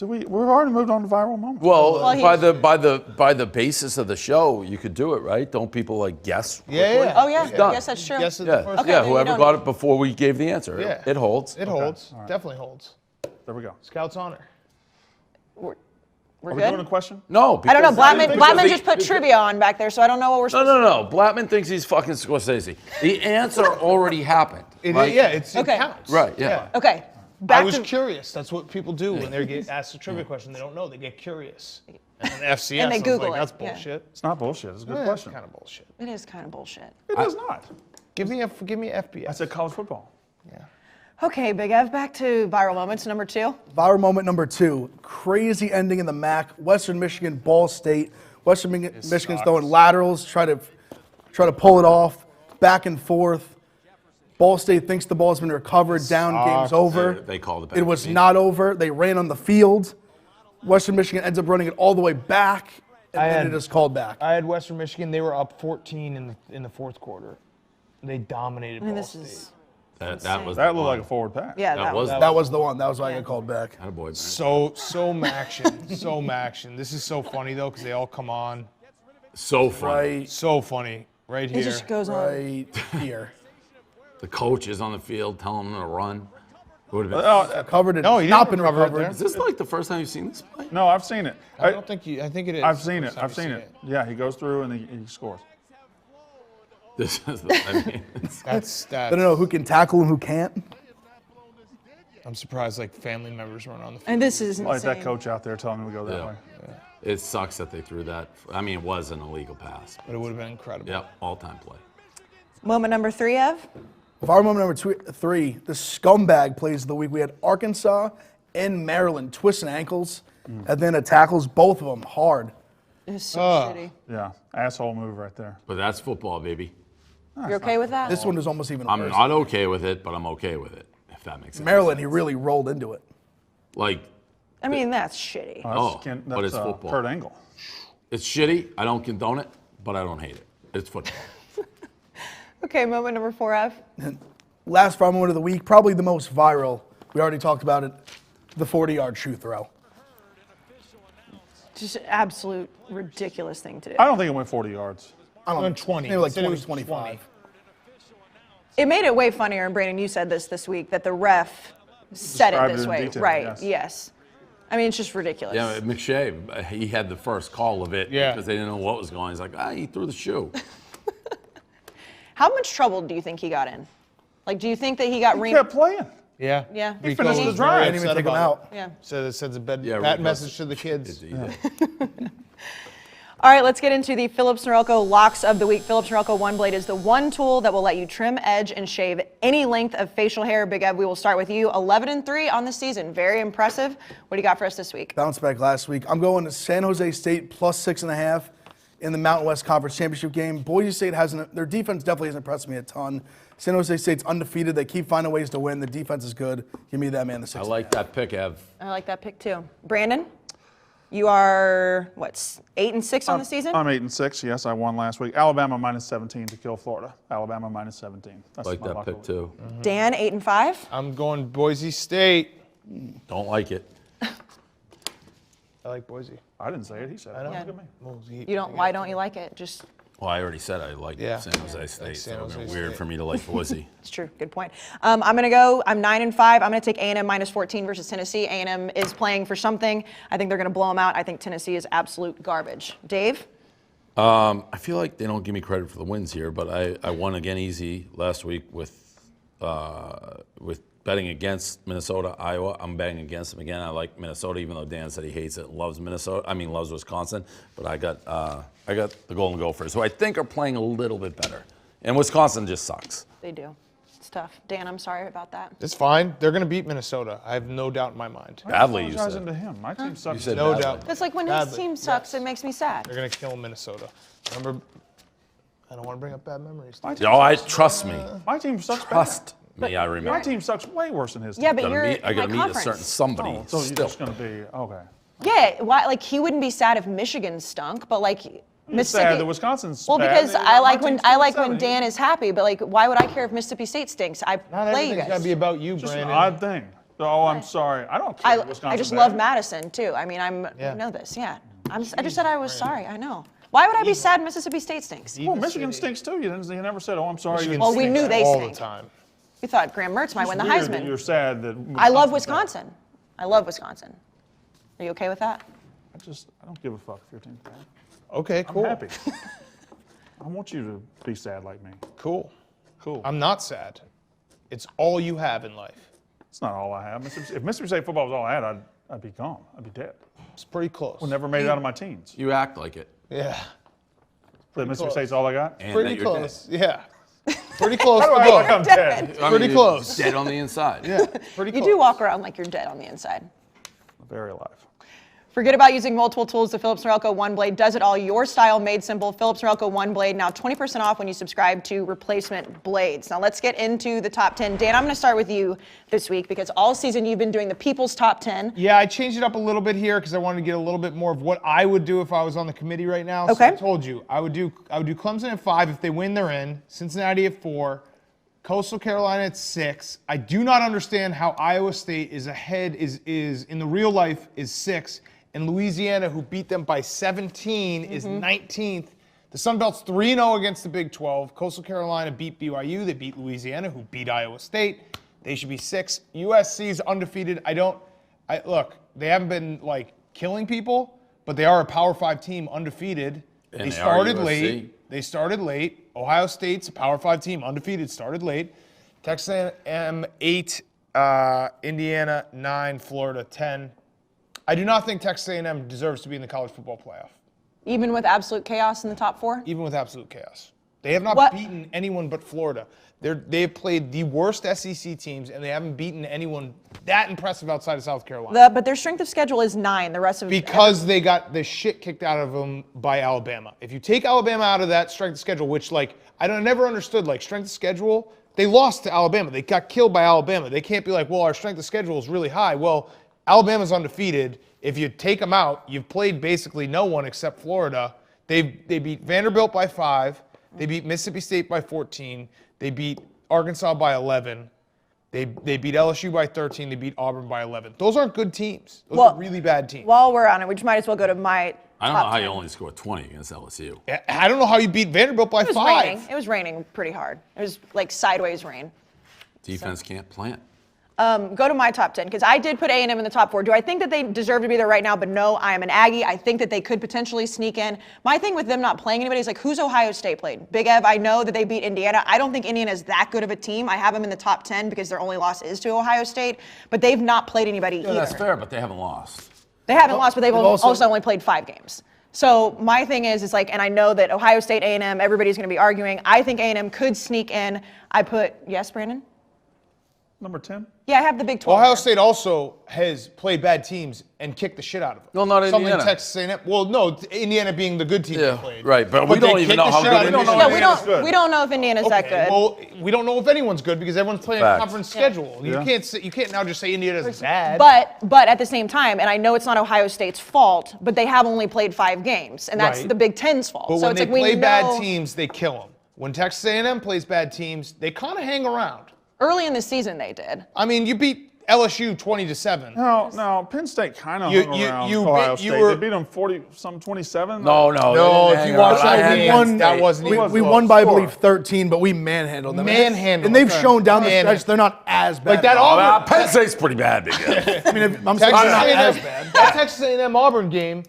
We've already moved on to viral moments. Well, Well, by the basis of the show, you could do it, right? Don't people guess? Yeah. Oh, yeah. done. I guess that's true. Guess it Yeah, the first Okay, yeah. then you Whoever don't got need- it before we gave the answer, Yeah. it holds. It holds. Definitely holds. There we go. Scout's honor. We're Are we doing a good? question? No, I don't know. because- Blattman because just put trivia on back there, so I don't know what we're No, supposed no, no. Blattman thinks he's fucking Scorsese. The answer already happened. right? It Okay. counts. Right, yeah. Okay. I Back was to curious. That's what people do when they get asked a trivia question. They don't know. They get curious. And then FCS, And they I was Google like, it, that's yeah. bullshit. It's not bullshit. It's a good It's question. kind of bullshit. it is kind of bullshit. It is not. Give me FBS. I said college football. Yeah. Okay, Big Ev, back to viral moments number 2. Viral moment number 2. Crazy ending in the MAC. Western Michigan, Ball State. Western Michigan's sucks. throwing laterals, try to pull it off, back and forth. Ball State thinks the ball's been recovered, down, game's over. They called it back. It was not over. They ran on the field. Western Michigan ends up running it all the way back, and then it is called back. I had Western Michigan. They were up 14 in the fourth quarter. They dominated I mean, Ball this State. is That was That looked like a forward pass. yeah. That was That was the one. That was why I got called back. Attaboy, man. So Maction. So Maction. This is so funny, though, because they all come on. So funny. Right, So funny. Right It here. just goes on. right here. The coach is on the field telling him to run. It would have been. Covered it. No, he not didn't been recover it recovered. there. Is this like the first time you've seen this play? No, I've seen it. I don't think you. I think it is. I've seen it. First time I've you've seen it. Yeah, he goes through and he scores. This is. I mean, That's. I don't know who can tackle and who can't. I'm surprised like family members weren't on the field. And this is Like insane. that coach out there telling him to go that Yeah. way. it sucks that they threw that. I mean, it was an illegal pass. But it would have been incredible. Yep, all-time play. Moment number 3, Ev. Viral moment number 3. The scumbag plays of the week. We had Arkansas in Maryland, twisting ankles, and then tackles both of them hard. It's so shitty. Yeah, asshole move right there. But that's football, baby. You okay with that? This one is almost even I'm worse. not okay with it, but I'm okay with it, if that makes sense. Maryland, he really rolled into it. Like, I mean, that's shitty. but it's football. Kurt Angle. It's shitty. I don't condone it, but I don't hate it. It's football. Okay, moment number 4, Ev. Last final moment of the week, probably the most viral. We already talked about it. The 40-yard shoe throw. Just an absolute ridiculous thing to do. I don't think it went 40 yards. I don't know. 20. Maybe like Said it 20, was 25. It made it way funnier, and Brandon, you said this week, that the ref said it Described this it in way. detail, Right, yes. I mean, it's just ridiculous. Yeah, McShay, he had the first call of it because they didn't know what was going on. He's like, he threw the shoe. How much trouble do you think he got in? Like, do you think that he got He kept playing. Yeah. Yeah. He finished the drive. Didn't even take him out. Yeah. So it sends a bad Yeah, message to the kids. All right, let's get into the Philips Norelco locks of the week. Philips Norelco OneBlade is the one tool that will let you trim, edge, and shave any length of facial hair. Big Ev, we will start with you. 11-3 on the season. Very impressive. What do you got for us this week? Bounce back last week. I'm going to San Jose State plus 6.5 in the Mountain West Conference Championship game. Boise State hasn't, their defense definitely hasn't impressed me a ton. San Jose State's undefeated. They keep finding ways to win. The defense is good. Give me that, man, the 6.5. I like that pick, Ev. I like that pick too. Brandon, you are, 8-6 on the season? I'm 8-6. Yes, I won last week. Alabama minus 17 to kill Florida. Alabama minus 17. That's Like my that lock pick of the too. Dan, 8-5. I'm going Boise State. Don't like it. I like Boise. I didn't say it. He said it. Yeah. Look at me. Well, You don't? Why don't you like it? Just Well, I already said I like Yeah. San Jose State, San so it's Jose weird State. for me to like Boise. it's true. Good point. I'm gonna go. I'm 9-5. I'm gonna take A&M minus 14 versus Tennessee. A&M is playing for something. I think they're gonna blow them out. I think Tennessee is absolute garbage. Dave. I feel like they don't give me credit for the wins here, but I won again easy last week with betting against Minnesota, Iowa. I'm betting against them again. I like Minnesota, even though Dan said he hates it, loves loves Wisconsin. But I got the Golden Gophers, who I think are playing a little bit better. And Wisconsin just sucks. They do. It's tough. Dan, I'm sorry about that. It's fine. They're going to beat Minnesota. I have no doubt in my mind. Badly, you Apologizing said. to him. My team sucks. You said No badly. doubt. That's like when his Badly. team sucks, it makes me sad. They're going to kill Minnesota. Remember, I don't want to bring up bad memories. My team Oh, sucks. trust me. My team sucks bad. Trust me, I remember. My team sucks way worse than his team. Yeah, but I you're gotta in meet my a certain conference. somebody. Oh, so you're still. just going to be, okay. Yeah, why? Like he wouldn't be sad if Michigan stunk, but like Sad Mississippi. that Wisconsin's Well, bad. because I like when when Dan is happy, but like, why would I care if Mississippi State stinks? I Not play you everything's guys. got to be about you, Just an Brandon. odd thing. Oh, I'm sorry. I don't care. if I Wisconsin's just bad. love Madison too. I mean, Yeah. I know this. Yeah, I just said I was sorry. I know. Why would I be sad Mississippi State stinks? Well, Michigan stinks too. You never said, "Oh, I'm sorry." Michigan Well, we stinks knew they all stink. the time. We thought Graham Mertz might win the Weird that Heisman. You're sad that. I love Wisconsin's bad. Wisconsin. I love Wisconsin. Are you okay with that? I don't give a fuck if your team's bad. Okay, cool. I'm happy. I want you to be sad like me. Cool. Cool. I'm not sad. It's all you have in life. It's not all I have. If Mississippi State football was all I had, I'd be gone. I'd be dead. It's pretty close. I never made it out of my teens. You act like it. Yeah. But Mississippi close. State's all I got. And Pretty that you're close. Yeah. Pretty close How do to I act like I'm both. dead? dead. I Pretty mean, close. Dead on the inside. Yeah. Pretty You close. do walk around like you're dead on the inside. Very alive. Forget about using multiple tools. The Philips Norelco OneBlade does it all. Your style made simple. Philips Norelco OneBlade, now 20% off when you subscribe to replacement blades. Now let's get into the top 10. Dan, I'm going to start with you this week because all season you've been doing the people's top 10. Yeah, I changed it up a little bit here because I wanted to get a little bit more of what I would do if I was on the committee right now. So Okay. I told you I would do Clemson at 5 if they win. They're in. Cincinnati at 4. Coastal Carolina at 6. I do not understand how Iowa State is ahead is in the real life is 6. And Louisiana, who beat them by 17, is 19th. The Sun Belt's 3-0 against the Big 12. Coastal Carolina beat BYU. They beat Louisiana, who beat Iowa State. They should be 6. USC's undefeated. Look, they haven't been like killing people, but they are a Power 5 team undefeated. And They they are started USC. late. They started late. Ohio State's a Power 5 team undefeated, started late. Texas A&M 8, Indiana 9, Florida 10. I do not think Texas A&M deserves to be in the college football playoff, Even with absolute chaos in the top 4? even with absolute chaos. They have not What? beaten anyone but Florida. They've played the worst SEC teams, and they haven't beaten anyone that impressive outside of South Carolina. But their strength of schedule is 9. The rest of Because they got the shit kicked out of them by Alabama. If you take Alabama out of that strength of schedule, which I never understood strength of schedule, they lost to Alabama. They got killed by Alabama. They can't be like, well, our strength of schedule is really high. Well, Alabama's undefeated. If you take them out, you've played basically no one except Florida. They beat Vanderbilt by 5. They beat Mississippi State by 14. They beat Arkansas by 11. They beat LSU by 13. They beat Auburn by 11. Those aren't good teams. Those are really bad teams. While we're on it, we just might as well go to my I don't know top how 10. you only scored 20 against LSU. I don't know how you beat Vanderbilt by It was 5. raining. It was raining pretty hard. It was like sideways rain. Defense can't plant. Go to my top 10, because I did put A&M in the top 4. Do I think that they deserve to be there right now? But no, I am an Aggie. I think that they could potentially sneak in. My thing with them not playing anybody is who's Ohio State played? Big Ev, I know that they beat Indiana. I don't think Indiana is that good of a team. I have them in the top 10 because their only loss is to Ohio State. But they've not played anybody either. That's fair, but they haven't lost. They haven't lost, but they've also also only played 5 games. So my thing is and I know that Ohio State, A&M, everybody's going to be arguing. I think A&M could sneak in. I put, yes, Brandon? Number 10? Yeah, I have the Big 12. Ohio there. State also has played bad teams and kicked the shit out of them. Well, not Something Indiana. Texas A&M. Well, no, Indiana being the good team they played. Right, but we they don't even kicked know the how shit good out of Indiana them. Yeah, Indiana's good. we don't know if Indiana's that Okay, good. well, we don't know if anyone's good because everyone's playing a Facts. conference schedule. Yeah. You can't now just say Indiana's bad. But at the same time, and I know it's not Ohio State's fault, but they have only played 5 games, and that's Right. the Big Ten's fault. But so when it's they we play know bad teams, they kill them. When Texas A&M plays bad teams, they kind of hang around. early in the season they did. I mean, you beat LSU 20-7. No, Penn State kind of You- hung you- around you Ohio beat- you State. were- They beat them 40-27. No. No, if you watch that game, that wasn't even We close. won by, I believe, 13, but we manhandled them. Manhandled And they've them. shown down the Manhandled. stretch they're not as bad. Like that Oh, Auburn. Penn State's pretty bad, Big Ed. I mean, I'm saying Texas they're not as A&M, bad. that Texas A&M Auburn game,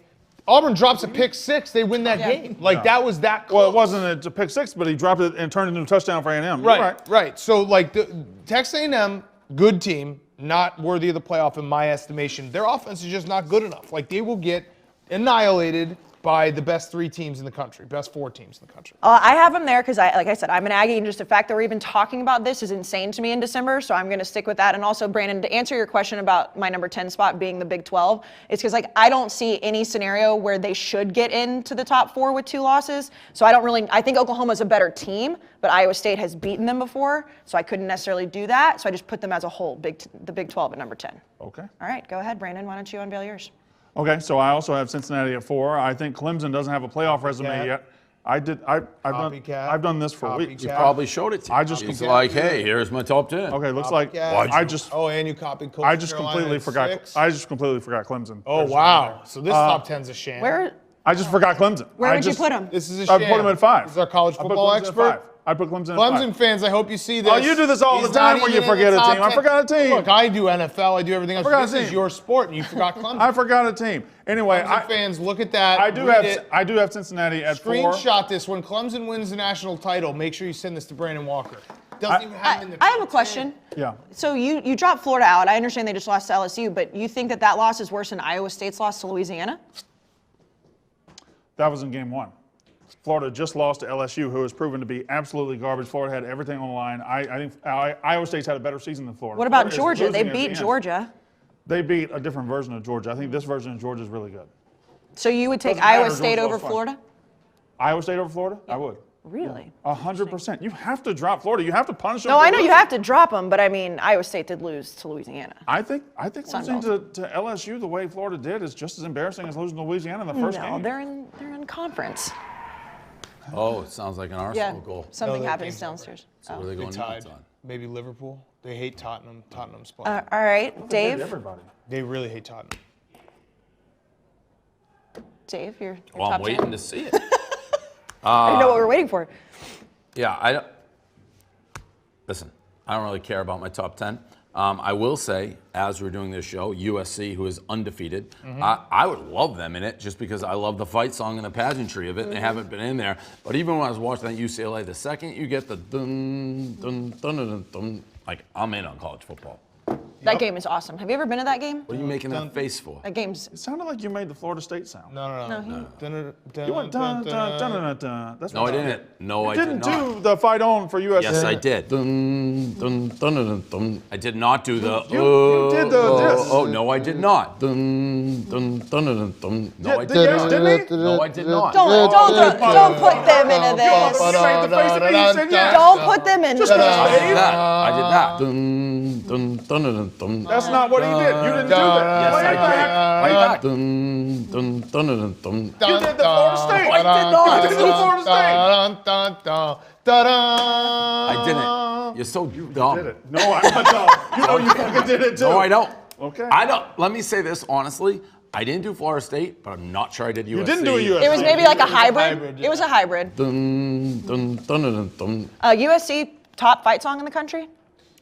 Auburn drops a pick 6, they win that game. That was that close. Well, it wasn't a pick 6, but he dropped it and turned it into a touchdown for A&M. You're Right. So the Texas A&M, good team, not worthy of the playoff in my estimation. Their offense is just not good enough. They will get annihilated by the best 3 teams in the country, best 4 teams in the country. I have them there because, like I said, I'm an Aggie, and just the fact that we're even talking about this is insane to me in December, so I'm going to stick with that. And also, Brandon, to answer your question about my number 10 spot being the Big 12, it's because I don't see any scenario where they should get into the top 4 with 2 losses. So I think Oklahoma's a better team, but Iowa State has beaten them before, so I couldn't necessarily do that. So I just put them as a whole, the Big 12 at number 10. Okay. All right, go ahead, Brandon. Why don't you unveil yours? Okay, so I also have Cincinnati at 4. I think Clemson doesn't have a playoff resume Copycat. yet. Copycat. I've done this for weeks. You probably showed it to you. I just He's completely- like, hey, here's my top 10. Okay, looks like Why'd I you- just Oh, and you copied Coastal I just Carolina completely at forgot 6? I just completely forgot Clemson. Oh, wow. So this top 10's a sham. Where I just forgot Clemson. Where I would you just- put them? This is a I sham. put him at 5. This is our college I put football Clemson at expert. 5. I put Clemson at Clemson 5. fans, I hope you see this. Oh, you do this all the He's time not when you even in forget the a top team. I 10. forgot a team. Look, I do NFL. I do everything else. forgot a This is team. your sport, and you forgot Clemson. I forgot a team. Anyway, Clemson fans, look at that. I do read have it. I do have Cincinnati at 4. Screenshot this. When Clemson wins the national title, make sure you send this to Brandon Walker. Doesn't even have him in the I have a top 10. question. Yeah. So you dropped Florida out. I understand they just lost to LSU, but you think that loss is worse than Iowa State's loss to Louisiana? That was in game 1. Florida just lost to LSU, who has proven to be absolutely garbage. Florida had everything on the line. I think Iowa State's had a better season than Florida. What about Florida is Georgia? They losing at the beat end. Georgia. They beat a different version of Georgia. I think this version of Georgia is really good. So you would take Doesn't matter, Iowa State Georgia over lost twice. Florida? Iowa State over Florida? I would. Really? 100%. You have to drop Florida. You have to punish them. No, for I know you losing. have to drop them, but I mean, Iowa State did lose to Louisiana. I think Sun losing Belt. to LSU the way Florida did is just as embarrassing as losing to Louisiana in the first No, game. they're in conference. Oh, it sounds like an Yeah, Arsenal goal. something No, their happens game's over. downstairs. So what are they They going tied. nuts on? Maybe Liverpool. They hate Tottenham. Tottenham's playing. All right, Dave. Everybody. They really hate Tottenham. Dave, your Well, top I'm waiting 10. to see it. I didn't know what we were waiting for. Yeah, I don't. Listen, I don't really care about my top 10. I will say, as we're doing this show, USC, who is undefeated, I would love them in it just because I love the fight song and the pageantry of it, and they haven't been in there. But even when I was watching that UCLA, the second you get the dun, dun, dun, dun, dun, dun, like, I'm in on college football. That game is awesome. Have you ever been to that game? What are you making that face for? That game's. It sounded like you made the Florida State sound. No. You went dun dun dun dun dun. That's No, I what you didn't. No, I did. did Didn't not. do the fight on for USC. Yes, I did. Dun, dun, dun, dun, dun. I did not do the. You did the this. Oh, no, I did not. Dun, dun, dun, dun, dun. No, I did Yes, not. didn't he? No, I did not. Don't put them into this. You made the face at me. You said yes. Don't put them into I did this. that. I did that. Dun, dun, dun, dun, dun. That's not what he did. You didn't do that. Yes, Play I it back. did. Play it back. Dun, dun, dun, dun, dun. You did the Florida State. I did not. You did the Florida State. I didn't. You're so dumb. Did it? No, I'm not dumb. You know you fucking did it too. No, I don't. Okay. I don't. Let me say this honestly. I didn't do Florida State, but I'm not sure I did USC. You didn't do a USC. It was maybe like a hybrid. It was a hybrid. Dun, dun, dun, dun, dun. USC top fight song in the country?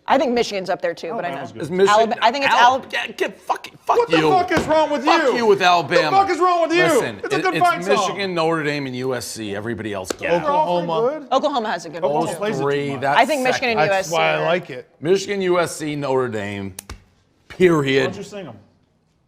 I think Michigan's up there too, but I know. Is Michigan, Alabama, I think it's Alabama. Get fuck What you. the fuck is wrong with Fuck you? you with Alabama. What the fuck is wrong with you? Listen, It's a good fight it's song. Michigan, Notre Dame, and USC. Everybody else get out. Oklahoma. Oklahoma has a good one Oklahoma too. plays it too Three. much. That's I think Michigan and second. That's USC. why I are- like it. Michigan, USC, Notre Dame. Why Period. don't you sing them?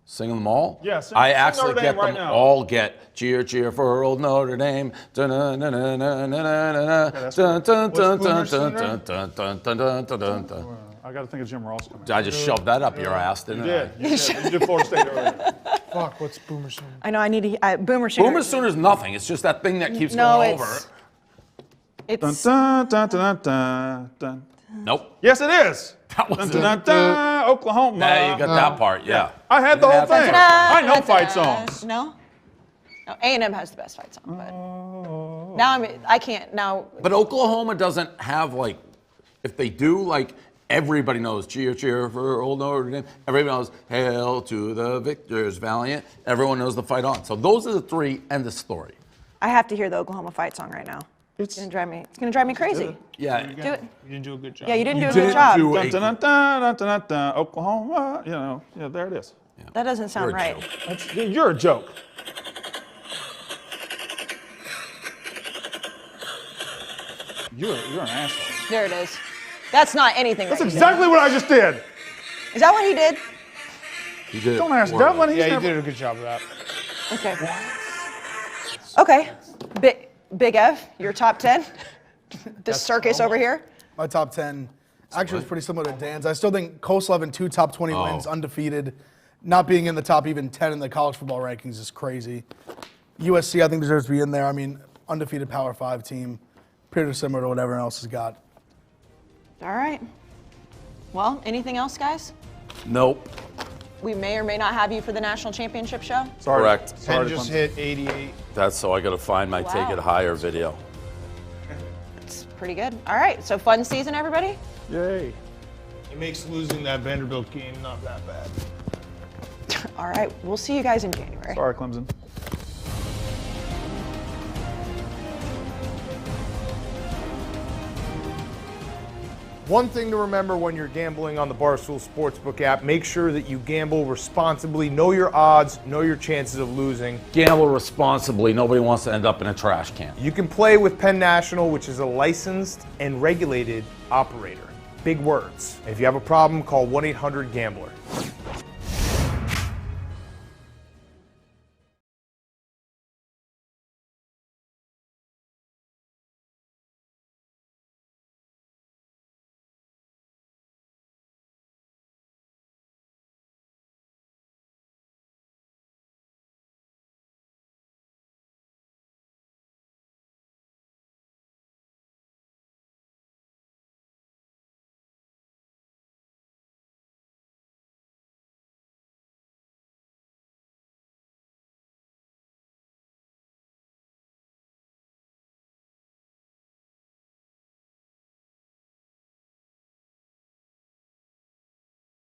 Sing them all? Yeah, sing I Notre actually Dame get right them now. all. Get cheer, cheer for old Notre Dame. Dun, dun, dun, dun, dun, dun, dun, that's dun, dun, dun, Boomer dun, Sooner? dun, dun, dun, dun, dun, dun, dun, dun. I got to think of Jim Ross coming. I just shoved that up your ass, didn't You I? did. You did Florida State earlier. Fuck, what's Boomer Sooner? I know I need to. Boomer Sooner. Boomer Sooner's nothing. It's just that thing that keeps No, going it's. over. It's. Dun, dun, dun, dun, dun. Nope. Yes, it is. That was Dun, dun, dun, Oklahoma. There you got that part, yeah. I had the whole thing. I know Ta-da, fight ta-da. songs. No. No, A&M has the best fight song, but now I can't now. But Oklahoma doesn't have, like, if they do, like, everybody knows cheer, cheer for old Notre Dame. Everybody knows hail to the victors valiant. Everyone knows the fight on. So those are the three, end of story. I have to hear the Oklahoma fight song right now. It's gonna drive me. It's gonna drive me crazy. Yeah. Do it. You didn't do a good job. Yeah, you didn't do a didn't good job. do Dun, a- dun, dun, dun, dun, dun, dun, Oklahoma. You know, yeah, there it is. That doesn't sound You're a right. joke. You're a joke. You're an asshole. There it is. That's not anything. That's right, you exactly what I just did. did. Is that what he did? You did it Don't ask horribly. Devlin. He's Yeah, you never. did a good job of that. Okay. Okay. Big F, your top 10. The circus over here. My top 10 actually was pretty similar to Dan's. I still think Koslov in 2 top 20 Oh. wins, undefeated. Not being in the top even 10 in the college football rankings is crazy. USC, I think, deserves to be in there. I mean, undefeated Power 5 team, pretty similar to what everyone else has got. All right. Well, anything else, guys? Nope. We may or may not have you for the national championship show. Sorry. Correct. 10 just hit 88. That's so I got to find my Take Wow. It Higher video. It's pretty good. All right. So fun season, everybody. Yay. It makes losing that Vanderbilt game not that bad. All right. We'll see you guys in January. Sorry, Clemson. One thing to remember when you're gambling on the Barstool Sportsbook app, make sure that you gamble responsibly, know your odds, know your chances of losing. Gamble responsibly. Nobody wants to end up in a trash can. You can play with Penn National, which is a licensed and regulated operator. Big words. If you have a problem, call 1-800-GAMBLER.